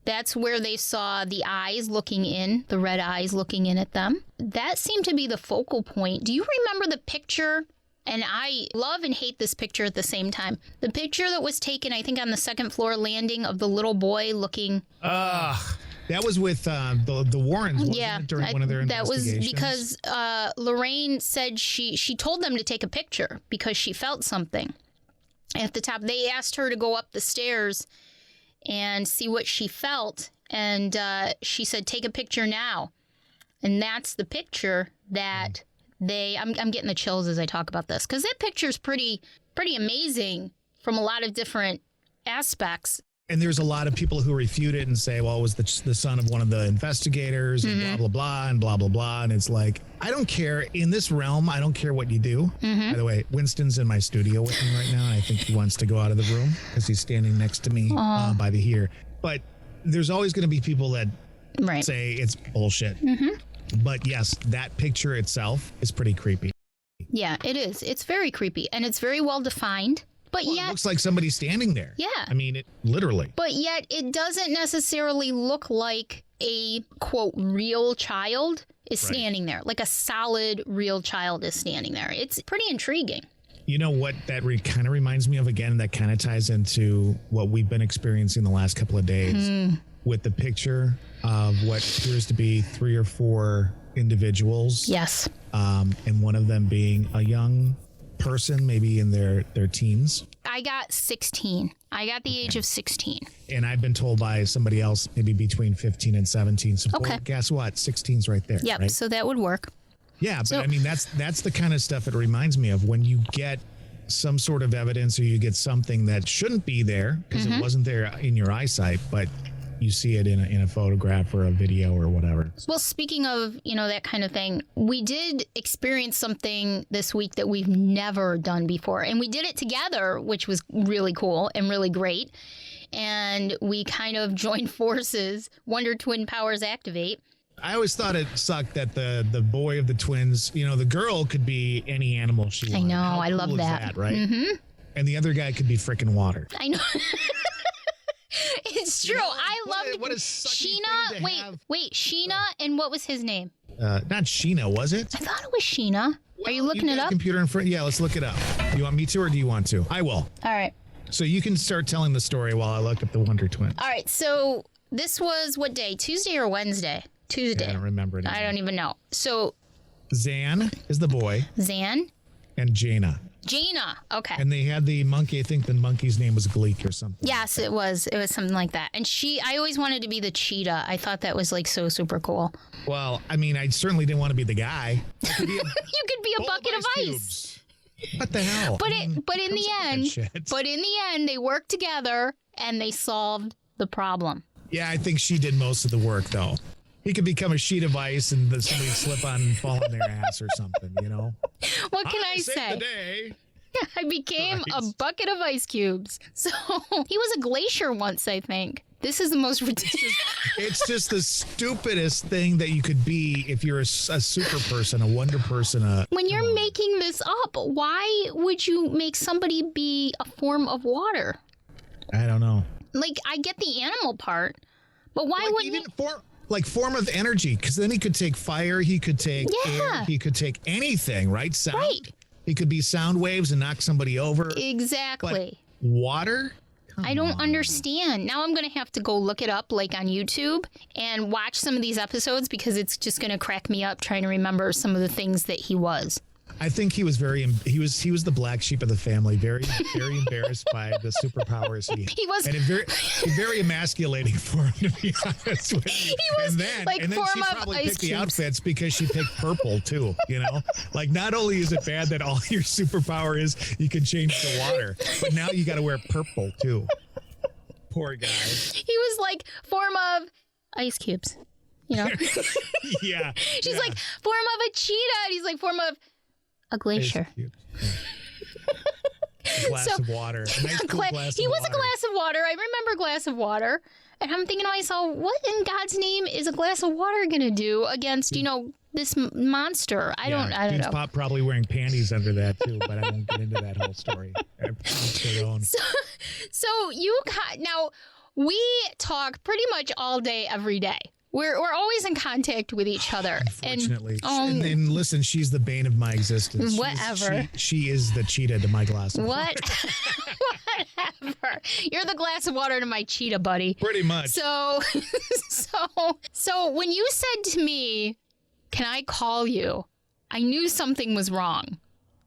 That's where they saw the eyes looking in, the red eyes looking in at them. That seemed to be the focal point. Do you remember the picture? And I love and hate this picture at the same time. The picture that was taken, I think, on the second floor landing of the little boy looking. That was with the Warrens, wasn't it, during one of their investigations? That was because Lorraine said she told them to take a picture because she felt something. At the top, they asked her to go up the stairs and see what she felt. And she said, take a picture now. And that's the picture that I'm getting the chills as I talk about this, because that picture is pretty amazing from a lot of different aspects. And there's a lot of people who refute it and say, well, it was the son of one of the investigators and blah, blah, blah, and blah, blah, blah. And it's like, I don't care. In this realm, I don't care what you do. By the way, Winston's in my studio with me right now, and I think he wants to go out of the room because he's standing next to me by the here. But there's always going to be people that say it's bullshit. But yes, that picture itself is pretty creepy. Yeah, it is. It's very creepy, and it's very well defined. But yet, it looks like somebody standing there. Yeah. I mean, it literally. But yet, it doesn't necessarily look like a, quote, real child is standing there. Like a solid, real child is standing there. It's pretty intriguing. You know what that kind of reminds me of, again, that kind of ties into what we've been experiencing the last couple of days with the picture of what appears to be 3 or 4 individuals. Yes. And one of them being a young person, maybe in their teens. I got 16. I got the age of 16. And I've been told by somebody else maybe between 15 and 17. So guess what? 16's right there. Yep. Right? So that would work. Yeah, but I mean, that's the kind of stuff it reminds me of when you get some sort of evidence or you get something that shouldn't be there because it wasn't there in your eyesight, but you see it in a photograph or a video or whatever. Well, speaking of, that kind of thing, we did experience something this week that we've never done before. And we did it together, which was really cool and really great. And we kind of joined forces. Wonder Twin powers activate. I always thought it sucked that the boy of the twins, the girl could be any animal she wanted. I know. How I cool love is that. Right? Mm-hmm. And the other guy could be freaking water. I know. It's true. I loved what a sucky Sheena. thing to have. Wait, Sheena, and what was his name? Not Sheena, was it? I thought it was Sheena. Are you looking got it a up? computer in front. Yeah, let's look it up. You want me to, or do you want to? I will. All right. So you can start telling the story while I look up the Wonder Twins. All right. So this was what day? Tuesday or Wednesday? Tuesday. I don't remember it. I don't even know. So Zan is the boy. Zan. And Jaina. Jaina. Okay. And they had the monkey. I think the monkey's name was Gleek or something. Yes, it was. It was something like that. And I always wanted to be the cheetah. I thought that was like so super cool. Well, I mean, I certainly didn't want to be the guy. You could be a bucket of ice. Cubes. What the hell? But in the end, they worked together and they solved the problem. Yeah, I think she did most of the work, though. He could become a sheet of ice and somebody slip on and fall on their ass or something, What can I saved say? the day. I became a bucket of ice cubes. So he was a glacier once, I think. This is the most ridiculous. It's just the stupidest thing that you could be if you're a super person, a wonder person. When you're making this up, why would you make somebody be a form of water? I don't know. Like, I get the animal part, but why wouldn't he? Form of energy, because then he could take fire, he could take air, he could take anything, right? Sound. Right. He could be sound waves and knock somebody over. Exactly. But water? I don't understand. Now I'm going to have to go look it up like on YouTube and watch some of these episodes because it's just going to crack me up trying to remember some of the things that he was. I think he was he was the black sheep of the family, very embarrassed by the superpowers he was, and very emasculating for him, to be honest with you. He was and then form she of probably ice picked the cubes. outfits because she picked purple too. Like not only is it bad that all your superpower is you can change the water, but now you got to wear purple too. Poor guy. He was like form of ice cubes, Yeah. She's like form of a cheetah, and he's like form of a glacier. A glass of water. A nice cool glass he of was water. a glass of water. I remember a glass of water. And I'm thinking to myself, what in God's name is a glass of water going to do against, this monster? I don't Dude's know. probably wearing panties under that too, but I won't get into that whole story. So now we talk pretty much all day, every day. We're always in contact with each other. Unfortunately. And listen, she's the bane of my existence. Whatever. She is the cheetah to my glass of water. Whatever. You're the glass of water to my cheetah, buddy. Pretty much. So when you said to me, "Can I call you?" I knew something was wrong.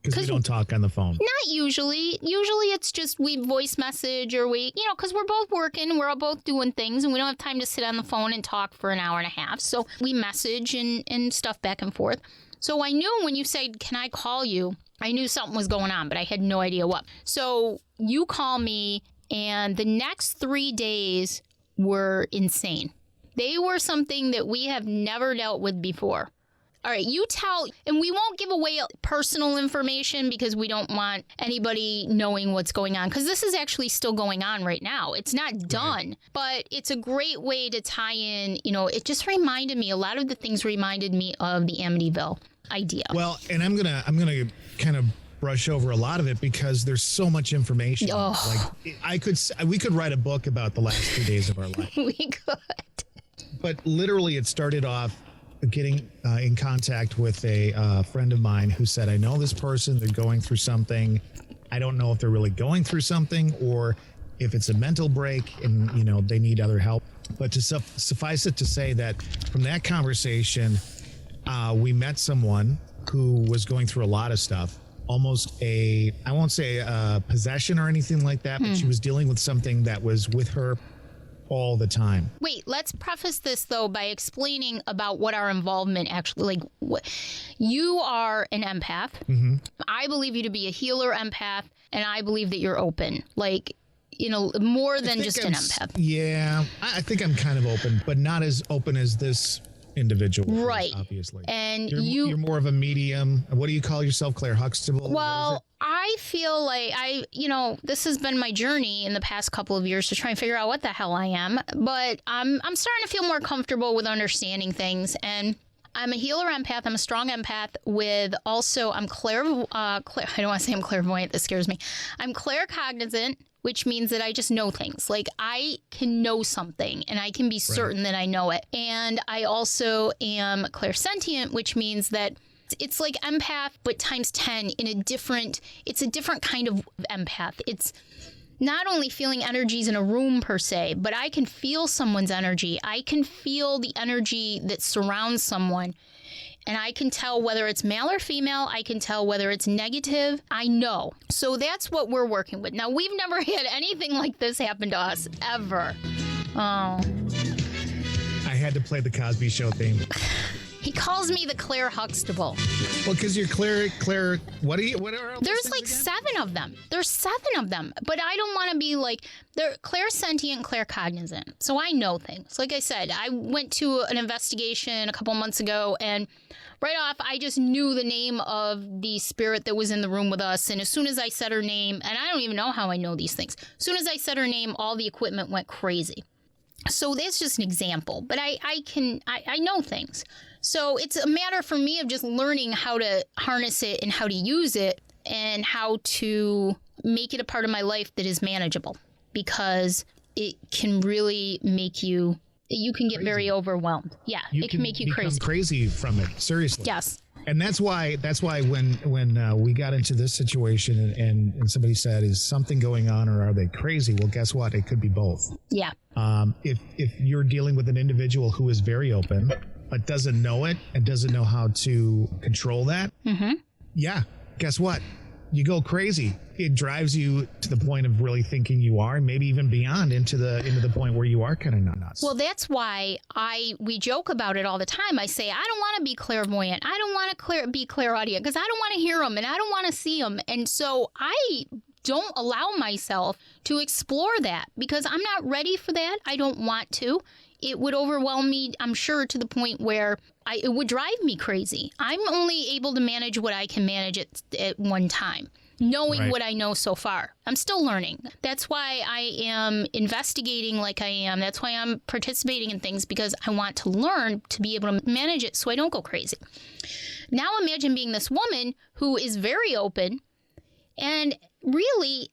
Because we don't talk on the phone. Not usually. Usually it's just we voice message or because we're both working, we're all both doing things, and we don't have time to sit on the phone and talk for an hour and a half. So we message and stuff back and forth. So I knew when you said, "Can I call you?" I knew something was going on, but I had no idea what. So you call me, and the next 3 days were insane. They were something that we have never dealt with before. All right, you tell, and we won't give away personal information because we don't want anybody knowing what's going on, because this is actually still going on right now. It's not done, but it's a great way to tie in, it just reminded me, a lot of the things reminded me of the Amityville idea. Well, and I'm gonna kind of brush over a lot of it because there's so much information. Oh. Like we could write a book about the last 2 days of our life. We could. But literally it started off getting in contact with a friend of mine who said, I know this person, they're going through something. I don't know if they're really going through something or if it's a mental break and, they need other help. But to suffice it to say that from that conversation, we met someone who was going through a lot of stuff, almost I won't say a possession or anything like that, but she was dealing with something that was with her all the time. Wait, let's preface this though by explaining about what our involvement actually you are an empath. Mm-hmm. I believe you to be a healer empath, and I believe that you're open. Like more than just an empath. Yeah, I think I'm kind of open, but not as open as this individual. Right. Obviously. And you're more of a medium. What do you call yourself, Claire Huxtable? Well, I feel like this has been my journey in the past couple of years to try and figure out what the hell I am. But I'm starting to feel more comfortable with understanding things. And I'm a healer empath. I'm a strong empath with also, I don't want to say I'm clairvoyant. That scares me. I'm claircognizant, which means that I just know things. Like I can know something and I can be certain that I know it. And I also am clairsentient, which means that it's like empath, but times 10 it's a different kind of empath. It's not only feeling energies in a room per se, but I can feel someone's energy. I can feel the energy that surrounds someone. And I can tell whether it's male or female. I can tell whether it's negative. I know. So that's what we're working with. Now, we've never had anything like this happen to us, ever. Oh. I had to play the Cosby Show theme. He calls me the Claire Huxtable. Well, because you're Claire, what are all There's like again? 7 of them. There's 7 of them. But I don't want to be like, they're clairsentient, claircognizant. So I know things. Like I said, I went to an investigation a couple months ago, and right off, I just knew the name of the spirit that was in the room with us. And as soon as I said her name, and I don't even know how I know these things, as soon as I said her name, all the equipment went crazy. So that's just an example. But I know things. So it's a matter for me of just learning how to harness it and how to use it and how to make it a part of my life that is manageable, because it can really make you can get very overwhelmed. Yeah, it can make you crazy. Crazy from it. Seriously. Yes. And that's why when we got into this situation and somebody said, is something going on or are they crazy? Well, guess what? It could be both. Yeah. If you're dealing with an individual who is very open, but doesn't know it and doesn't know how to control that, yeah, guess what? You go crazy. It drives you to the point of really thinking you are, and maybe even beyond into the point where you are kind of nuts. Well, that's why we joke about it all the time. I say, I don't want to be clairvoyant. I don't want to be clairaudient because I don't want to hear them and I don't want to see them. And so I don't allow myself to explore that because I'm not ready for that. I don't want to. It would overwhelm me, I'm sure, to the point where it would drive me crazy. I'm only able to manage what I can manage at one time, knowing what I know so far. I'm still learning. That's why I am investigating like I am. That's why I'm participating in things, because I want to learn to be able to manage it so I don't go crazy. Now imagine being this woman who is very open and really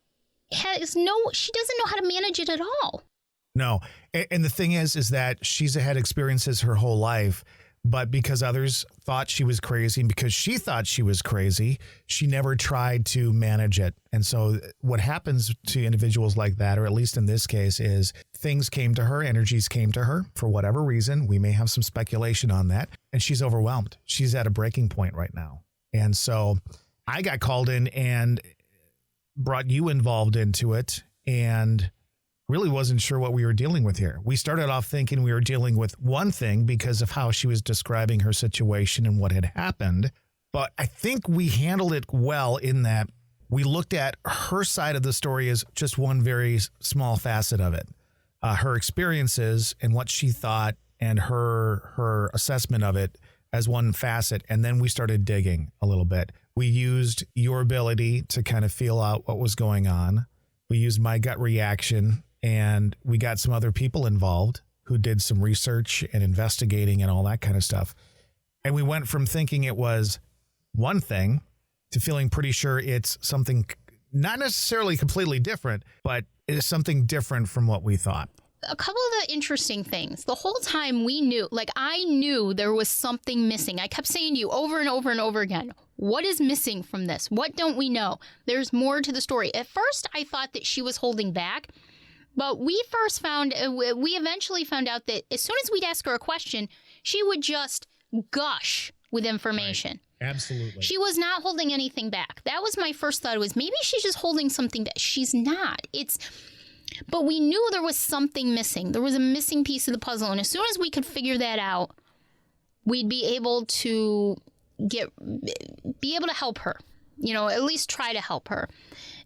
she doesn't know how to manage it at all. No. And the thing is that she's had experiences her whole life, but because others thought she was crazy and because she thought she was crazy, she never tried to manage it. And so what happens to individuals like that, or at least in this case, is things came to her, energies came to her for whatever reason. We may have some speculation on that. And she's overwhelmed. She's at a breaking point right now. And so I got called in and brought you involved into it and really wasn't sure what we were dealing with here. We started off thinking we were dealing with one thing because of how she was describing her situation and what had happened. But I think we handled it well in that we looked at her side of the story as just one very small facet of it. Her experiences and what she thought and her assessment of it as one facet. And then we started digging a little bit. We used your ability to kind of feel out what was going on. We used my gut reaction. And we got some other people involved who did some research and investigating and all that kind of stuff. And we went from thinking it was one thing to feeling pretty sure it's something not necessarily completely different, but it is something different from what we thought. A couple of the interesting things. The whole time I knew there was something missing. I kept saying to you over and over and over again, what is missing from this? What don't we know? There's more to the story. At first, I thought that she was holding back. But we eventually found out that as soon as we'd ask her a question, she would just gush with information. Right. Absolutely. She was not holding anything back. That was my first thought, was maybe she's just holding something back. She's not. But we knew there was something missing. There was a missing piece of the puzzle. And as soon as we could figure that out, we'd be able to help her, at least try to help her.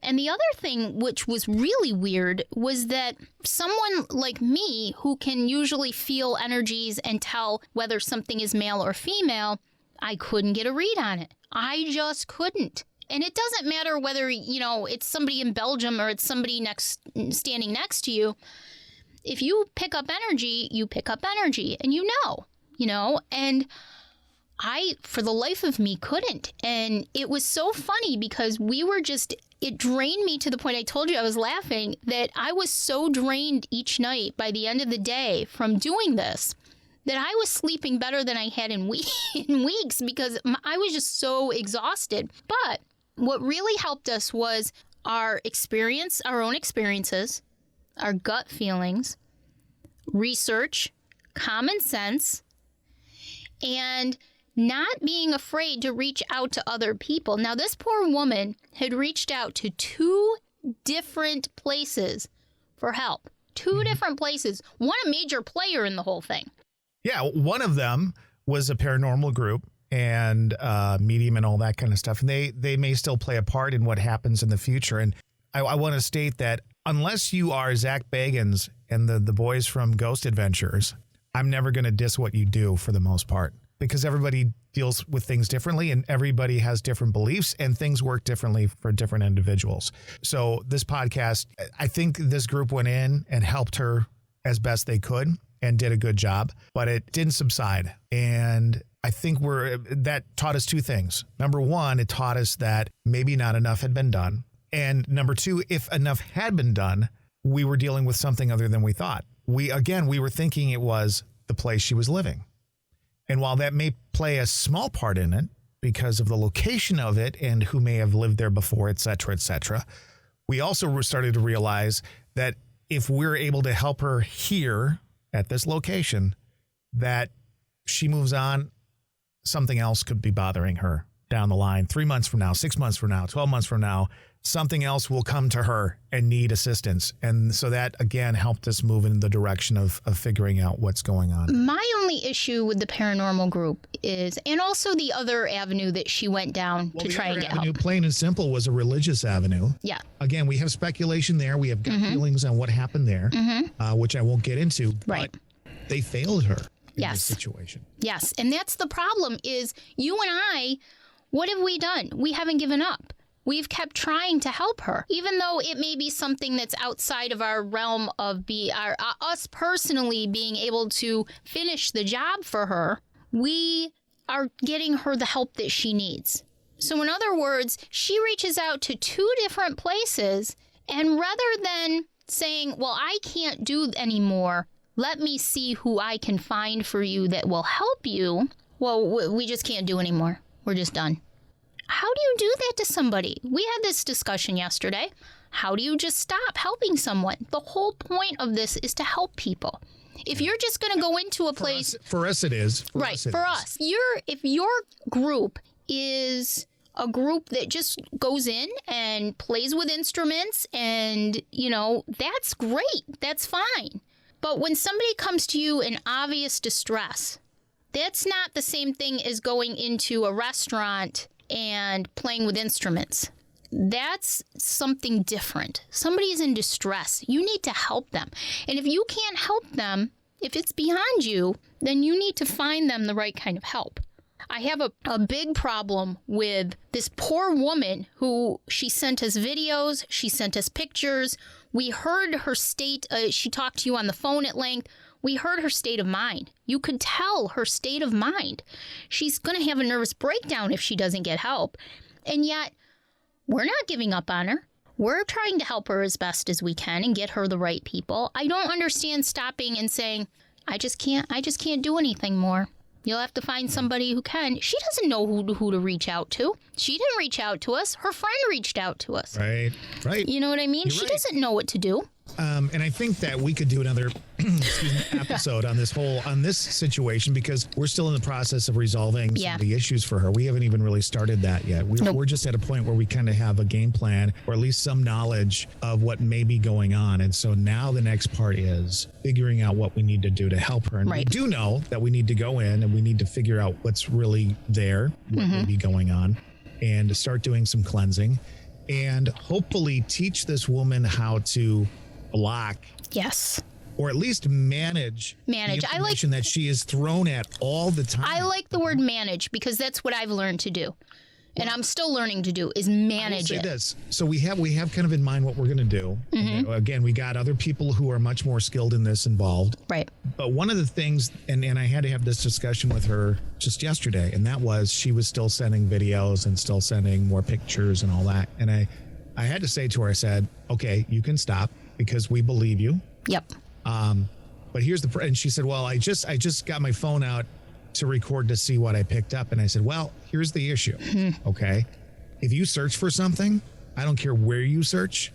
And the other thing, which was really weird, was that someone like me, who can usually feel energies and tell whether something is male or female, I couldn't get a read on it. I just couldn't. And it doesn't matter whether, it's somebody in Belgium or it's somebody standing next to you. If you pick up energy, you pick up energy, and and I, for the life of me, couldn't. And it was so funny because it drained me to the point, I told you I was laughing, that I was so drained each night by the end of the day from doing this that I was sleeping better than I had in weeks because I was just so exhausted. But what really helped us was our own experiences, our gut feelings, research, common sense, and not being afraid to reach out to other people. Now, this poor woman had reached out to 2 different places for help. 2 different places. One a major player in the whole thing. Yeah, one of them was a paranormal group and medium and all that kind of stuff. And they may still play a part in what happens in the future. And I want to state that unless you are Zach Bagans and the boys from Ghost Adventures, I'm never going to diss what you do for the most part. Because everybody deals with things differently and everybody has different beliefs and things work differently for different individuals. So this podcast, I think this group went in and helped her as best they could and did a good job, but it didn't subside. And I think that taught us 2 things. Number 1, it taught us that maybe not enough had been done. And number 2, if enough had been done, we were dealing with something other than we thought. We were thinking it was the place she was living. And while that may play a small part in it because of the location of it and who may have lived there before, et cetera, we also started to realize that if we're able to help her here at this location, that she moves on, something else could be bothering her down the line, 3 months from now, 6 months from now, 12 months from now, something else will come to her and need assistance. And so that, again, helped us move in the direction of figuring out what's going on. My only issue with the paranormal group is, and also the other avenue that she went down to try and get help. Plain and simple, was a religious avenue. Yeah. Again, we have speculation there. We have gut feelings on what happened there, which I won't get into. Right. But they failed her in this situation. Yes. And that's the problem is you and I, what have we done? We haven't given up. We've kept trying to help her, even though it may be something that's outside of our realm of us personally being able to finish the job for her. We are getting her the help that she needs. So in other words, she reaches out to 2 different places, and rather than saying, well, I can't do anymore, let me see who I can find for you that will help you. Well, we just can't do anymore. We're just done. How do you do that to somebody? We had this discussion yesterday. How do you just stop helping someone? The whole point of this is to help people. If you're just going to go into a place... For us, it is. For us. If your group is a group that just goes in and plays with instruments and, that's great. That's fine. But when somebody comes to you in obvious distress, that's not the same thing as going into a restaurant and playing with instruments. That's something different. Somebody is in distress. You need to help them. And if you can't help them, if it's beyond you, then you need to find them the right kind of help. I have a big problem with this poor woman who she sent us videos, she sent us pictures. We heard her state, she talked to you on the phone at length. We heard her state of mind. You could tell her state of mind. She's going to have a nervous breakdown if she doesn't get help. And yet, we're not giving up on her. We're trying to help her as best as we can and get her the right people. I don't understand stopping and saying, I just can't do anything more. You'll have to find somebody who can. She doesn't know who to reach out to. She didn't reach out to us. Her friend reached out to us. Right. You know what I mean? She doesn't know what to do. And I think that we could do another episode on this situation because we're still in the process of resolving some of the issues for her. We haven't even really started that yet. We're just at a point where we kind of have a game plan or at least some knowledge of what may be going on. And so now the next part is figuring out what we need to do to help her. And we do know that we need to go in and we need to figure out what's really there, what may be going on, and to start doing some cleansing and hopefully teach this woman how to block. Yes. Or at least manage. The information that she is thrown at all the time. I like the word manage because that's what I've learned to do. And I'm still learning to do is manage it. This. So we have kind of in mind what we're going to do. And again, we got other people who are much more skilled in this involved. Right. But one of the things, and I had to have this discussion with her just yesterday, and that was she was still sending videos and still sending more pictures and all that. And I had to say to her, I said, okay, you can stop because we believe you. Yep. But here's and she said, well, I just got my phone out to record to see what I picked up. And I said, well, here's the issue. Okay. If you search for something, I don't care where you search,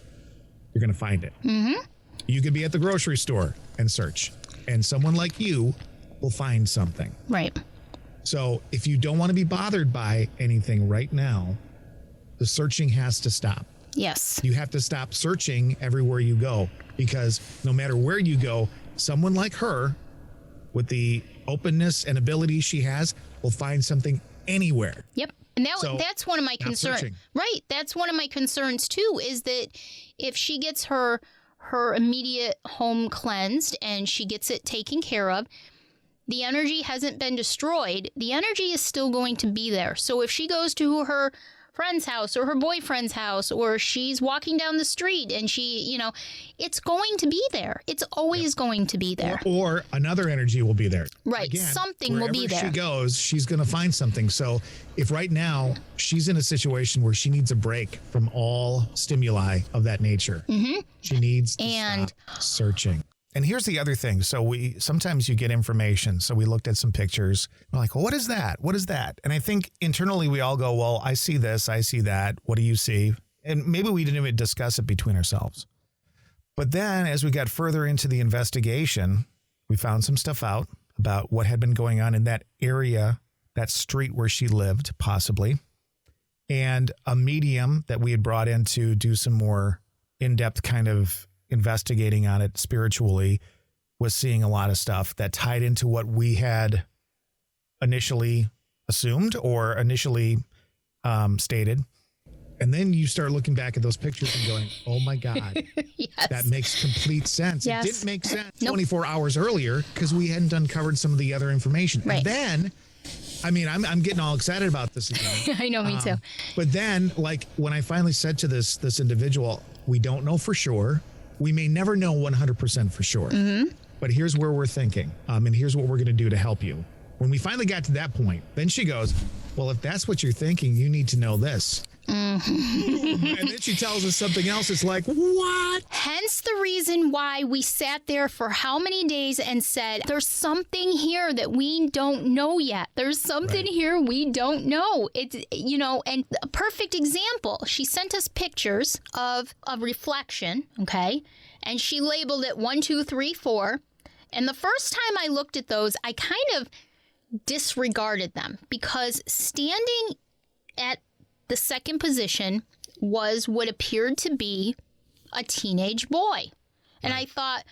you're going to find it. You could be at the grocery store and search, and someone like you will find something. Right. So if you don't want to be bothered by anything right now, the searching has to stop. Yes. You have to stop searching everywhere you go, because no matter where you go, someone like her with the openness and ability she has will find something anywhere. Yep. And that's one of my concerns. Right. That's one of my concerns too, is that if she gets her immediate home cleansed and she gets it taken care of, the energy hasn't been destroyed. The energy is still going to be there. So if she goes to her friend's house or her boyfriend's house, or she's walking down the street and she, it's going to be there. It's always going to be there. Or another energy will be there. Right. Again, something will be there. Wherever she goes, she's going to find something. So if right now she's in a situation where she needs a break from all stimuli of that nature, she needs to stop searching. And here's the other thing. So sometimes you get information. So we looked at some pictures. We're like, well, what is that? What is that? And I think internally we all go, well, I see this, I see that. What do you see? And maybe we didn't even discuss it between ourselves. But then as we got further into the investigation, we found some stuff out about what had been going on in that area, that street where she lived, possibly. And a medium that we had brought in to do some more in-depth kind of investigating on it spiritually was seeing a lot of stuff that tied into what we had initially assumed or initially stated. And then you start looking back at those pictures and going, oh my God, yes. That makes complete sense. Yes. It didn't make sense 24 hours earlier because we hadn't uncovered some of the other information. Right. And then, I'm getting all excited about this again. I know, me too. But then, like, when I finally said to this individual, we don't know for sure. We may never know 100% for sure. But here's where we're thinking. And here's what we're going to do to help you. When we finally got to that point, then she goes, well, if that's what you're thinking, you need to know this. And then she tells us something else. It's like, what? Hence the reason why we sat there for how many days and said, there's something here that we don't know yet. There's something here we don't know. It's, and a perfect example, she sent us pictures of a reflection, okay? And she labeled it 1, 2, 3, 4. And the first time I looked at those, I kind of disregarded them because standing at the second position was what appeared to be a teenage boy. And I thought,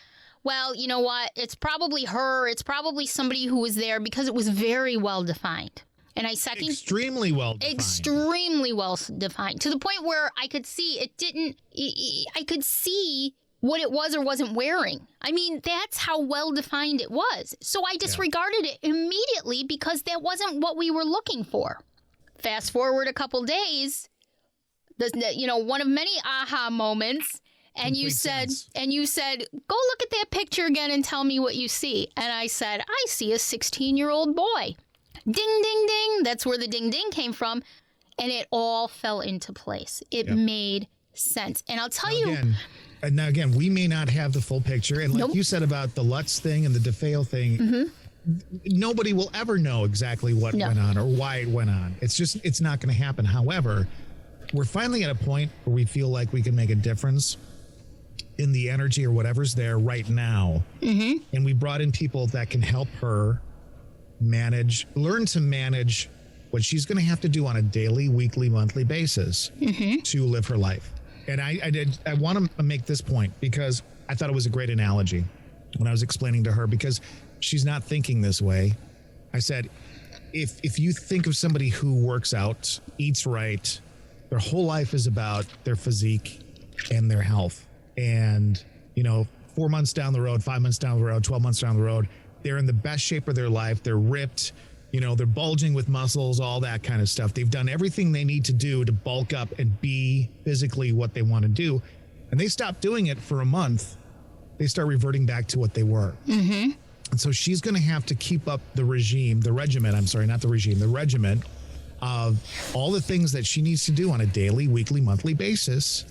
well, you know what? It's probably her. It's probably somebody who was there because it was very well defined. And extremely well defined. Extremely well defined to the point where I could see I could see what it was or wasn't wearing. I mean, that's how well defined it was. So I disregarded it immediately because that wasn't what we were looking for. Fast forward a couple days, one of many aha moments, and you said, go look at that picture again and tell me what you see. And I said, I see a 16-year-old boy. Ding, ding, ding. That's where the ding, ding came from. And it all fell into place. It made sense. And I'll tell you. And now, again, we may not have the full picture. And like you said about the Lutz thing and the DeFeo thing, nobody will ever know exactly what went on or why it went on. It's not going to happen. However, we're finally at a point where we feel like we can make a difference in the energy or whatever's there right now. And we brought in people that can help her learn to manage what she's going to have to do on a daily, weekly, monthly basis to live her life. And I want to make this point because I thought it was a great analogy when I was explaining to her, because she's not thinking this way. I said, if you think of somebody who works out, eats right, their whole life is about their physique and their health. And, 4 months down the road, 5 months down the road, 12 months down the road, they're in the best shape of their life. They're ripped, they're bulging with muscles, all that kind of stuff. They've done everything they need to do to bulk up and be physically what they want to do. And they stop doing it for a month. They start reverting back to what they were. Mm-hmm. And so she's going to have to keep up the regimen of all the things that she needs to do on a daily, weekly, monthly basis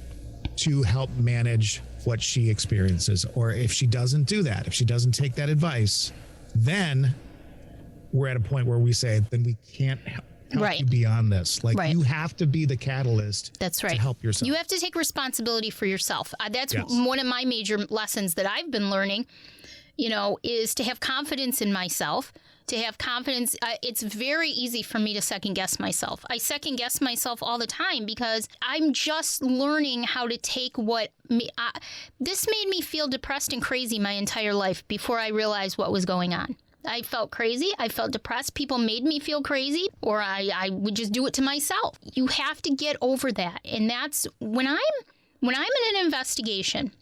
to help manage what she experiences. Or if she doesn't do that, if she doesn't take that advice, then we're at a point where we say, then we can't help you beyond this. You have to be the catalyst. That's right. To help yourself. You have to take responsibility for yourself. That's one of my major lessons that I've been learning, is to have confidence in myself, to have confidence. It's very easy for me to second guess myself. I second guess myself all the time because I'm just learning how to take this made me feel depressed and crazy my entire life before I realized what was going on. I felt crazy. I felt depressed. People made me feel crazy, or I would just do it to myself. You have to get over that. And that's when I'm in an investigation,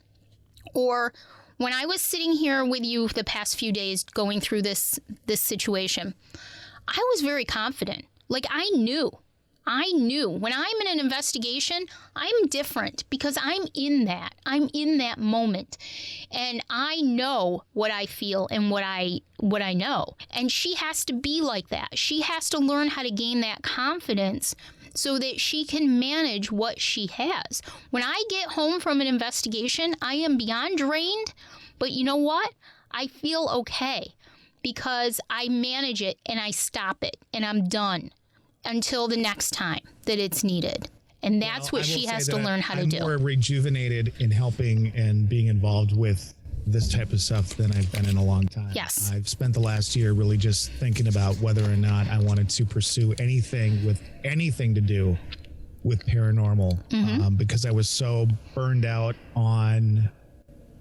or when I was sitting here with you the past few days going through this situation, I was very confident. I knew when I'm in an investigation, I'm different because I'm in that moment, and I know what I feel and what I know. And she has to be like that. She has to learn how to gain that confidence so that she can manage what she has. When I get home from an investigation, I am beyond drained, but you know what? I feel okay because I manage it and I stop it and I'm done until the next time that it's needed. And that's what she has to learn how to do. I'm more rejuvenated in helping and being involved with this type of stuff than I've been in a long time. Yes. I've spent the last year really just thinking about whether or not I wanted to pursue anything to do with paranormal, because I was so burned out on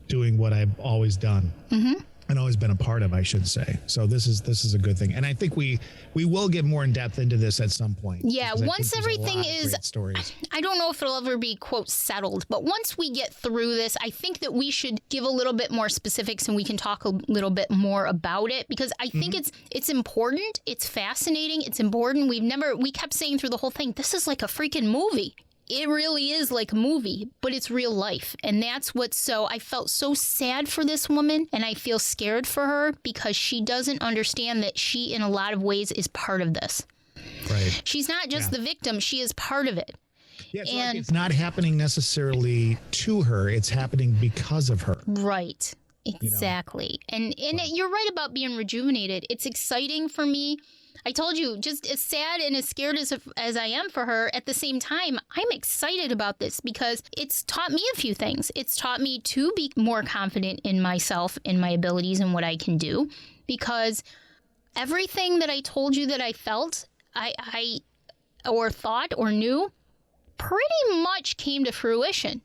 doing what I've always done. Mm-hmm. And always been a part of, I should say. So this is a good thing. And I think we will get more in depth into this at some point. Yeah, once everything is, I don't know if it'll ever be, quote, settled, but once we get through this, I think that we should give a little bit more specifics and we can talk a little bit more about it, because I think it's important. It's fascinating. It's important. We kept saying through the whole thing, this is like a freaking movie. It really is like a movie, but it's real life. And that's I felt so sad for this woman, and I feel scared for her because she doesn't understand that she, in a lot of ways, is part of this. Right. She's not just the victim. She is part of it. Yeah, and it's not happening necessarily to her. It's happening because of her. Right. Exactly. And you're right about being rejuvenated. It's exciting for me. I told you, just as sad and as scared as I am for her, at the same time, I'm excited about this because it's taught me a few things. It's taught me to be more confident in myself and my abilities and what I can do, because everything that I told you that I felt, I or thought or knew pretty much came to fruition.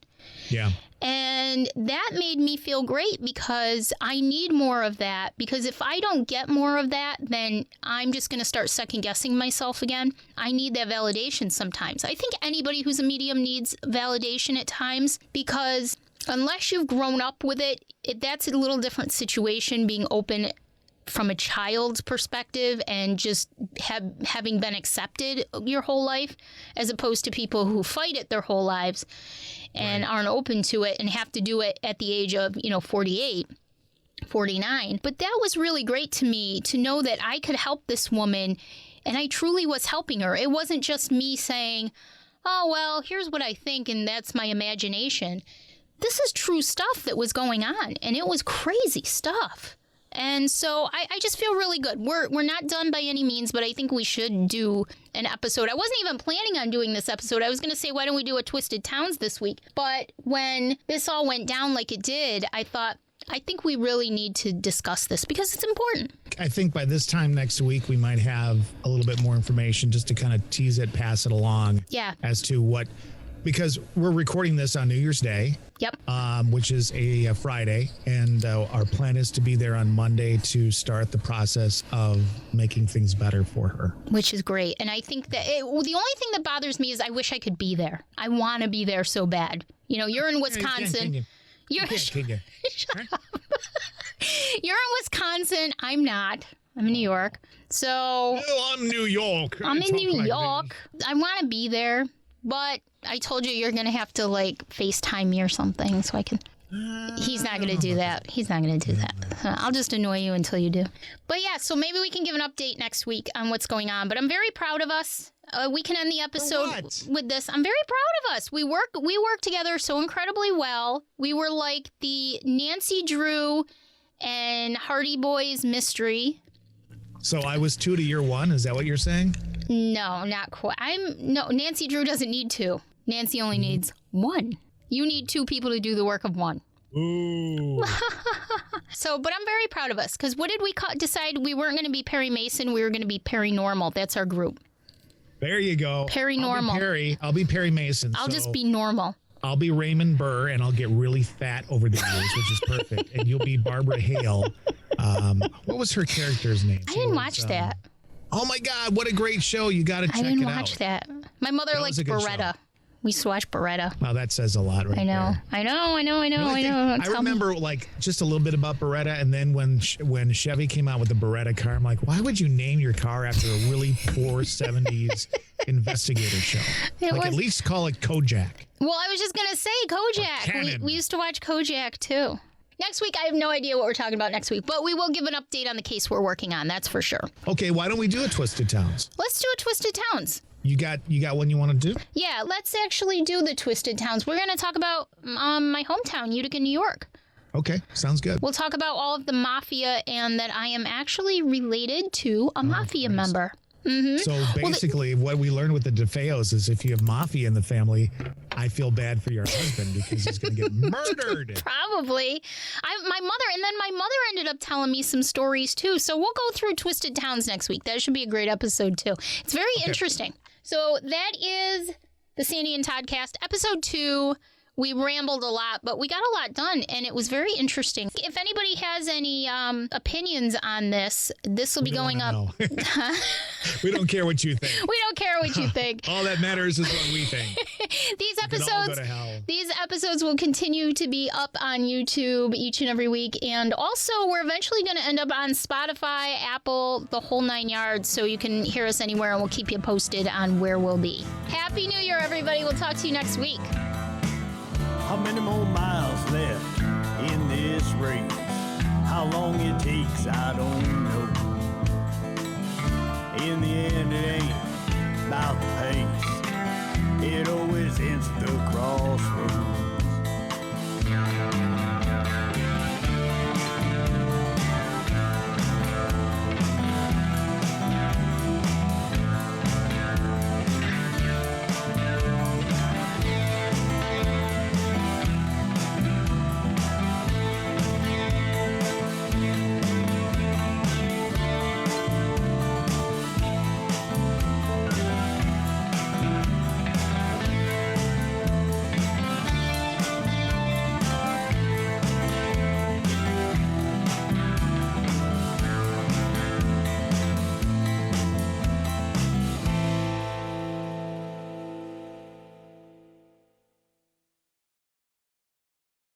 Yeah. And that made me feel great because I need more of that. Because if I don't get more of that, then I'm just going to start second guessing myself again. I need that validation sometimes. I think anybody who's a medium needs validation at times, because unless you've grown up with it, that's a little different situation, being open from a child's perspective and just having been accepted your whole life, as opposed to people who fight it their whole lives and aren't open to it and have to do it at the age of 48, 49. But that was really great to me to know that I could help this woman, and I truly was helping her. It wasn't just me saying, oh, well, here's what I think, and that's my imagination. This is true stuff that was going on, and it was crazy stuff. And so I just feel really good. We're not done by any means, but I think we should do an episode. I wasn't even planning on doing this episode. I was going to say, why don't we do a Twisted Towns this week? But when this all went down like it did, I thought, I think we really need to discuss this because it's important. I think by this time next week, we might have a little bit more information just to kind of tease it, pass it along. Yeah. As to what because we're recording this on New Year's Day. Yep. Which is a Friday, and our plan is to be there on Monday to start the process of making things better for her. Which is great. And I think that the only thing that bothers me is I wish I could be there. I want to be there so bad. You know, you're in Wisconsin. Shut up. You're in Wisconsin. I'm not. I'm in New York. So. Oh, I'm New York. I'm in New York. I want to be there, but I told you you're going to have to like FaceTime me or something so I can. He's not going to do that. He's not going to do that. I'll just annoy you until you do. But yeah, so maybe we can give an update next week on what's going on. But I'm very proud of us. We can end the episode with this. I'm very proud of us. We work together so incredibly well. We were like the Nancy Drew and Hardy Boys mystery. So I was 2 to your 1. Is that what you're saying? No, not quite. Nancy Drew doesn't need 2. Nancy only needs 1. You need 2 people to do the work of 1. Ooh. But I'm very proud of us because what did we decide? We weren't going to be Perry Mason. We were going to be Perry Normal. That's our group. There you go. Perry Normal. I'll be Perry Mason. I'll just be normal. I'll be Raymond Burr, and I'll get really fat over the years, which is perfect. And you'll be Barbara Hale. What was her character's name? I didn't watch that. Oh my God, what a great show. You got to check it out. I didn't watch that. My mother liked Beretta. We used to watch Beretta. Wow, that says a lot right there. I know. I remember like just a little bit about Beretta, and then when Chevy came out with the Beretta car, I'm like, why would you name your car after a really poor 70s investigator show? At least call it Kojak. Well, I was just going to say Kojak. We used to watch Kojak too. Next week, I have no idea what we're talking about next week, but we will give an update on the case we're working on. That's for sure. Okay, why don't we do a Twisted Towns? Let's do a Twisted Towns. You got one you want to do? Yeah, let's actually do the Twisted Towns. We're going to talk about my hometown, Utica, New York. Okay, sounds good. We'll talk about all of the mafia and that I am actually related to a mafia member. Mm-hmm. So basically, what we learned with the DeFeos is if you have mafia in the family, I feel bad for your husband because he's going to get murdered. Probably. My mother ended up telling me some stories too. So we'll go through Twisted Towns next week. That should be a great episode too. It's very interesting. So that is the Sandy and Todd cast, episode 2. We rambled a lot, but we got a lot done, and it was very interesting. If anybody has any opinions on this will be going up. We don't care what you think. We don't care what you think. All that matters is what we think. These episodes will continue to be up on YouTube each and every week, and also we're eventually going to end up on Spotify, Apple, the whole 9 yards, so you can hear us anywhere, and we'll keep you posted on where we'll be. Happy New Year, everybody. We'll talk to you next week. How many more miles left in this race? How long it takes, I don't know.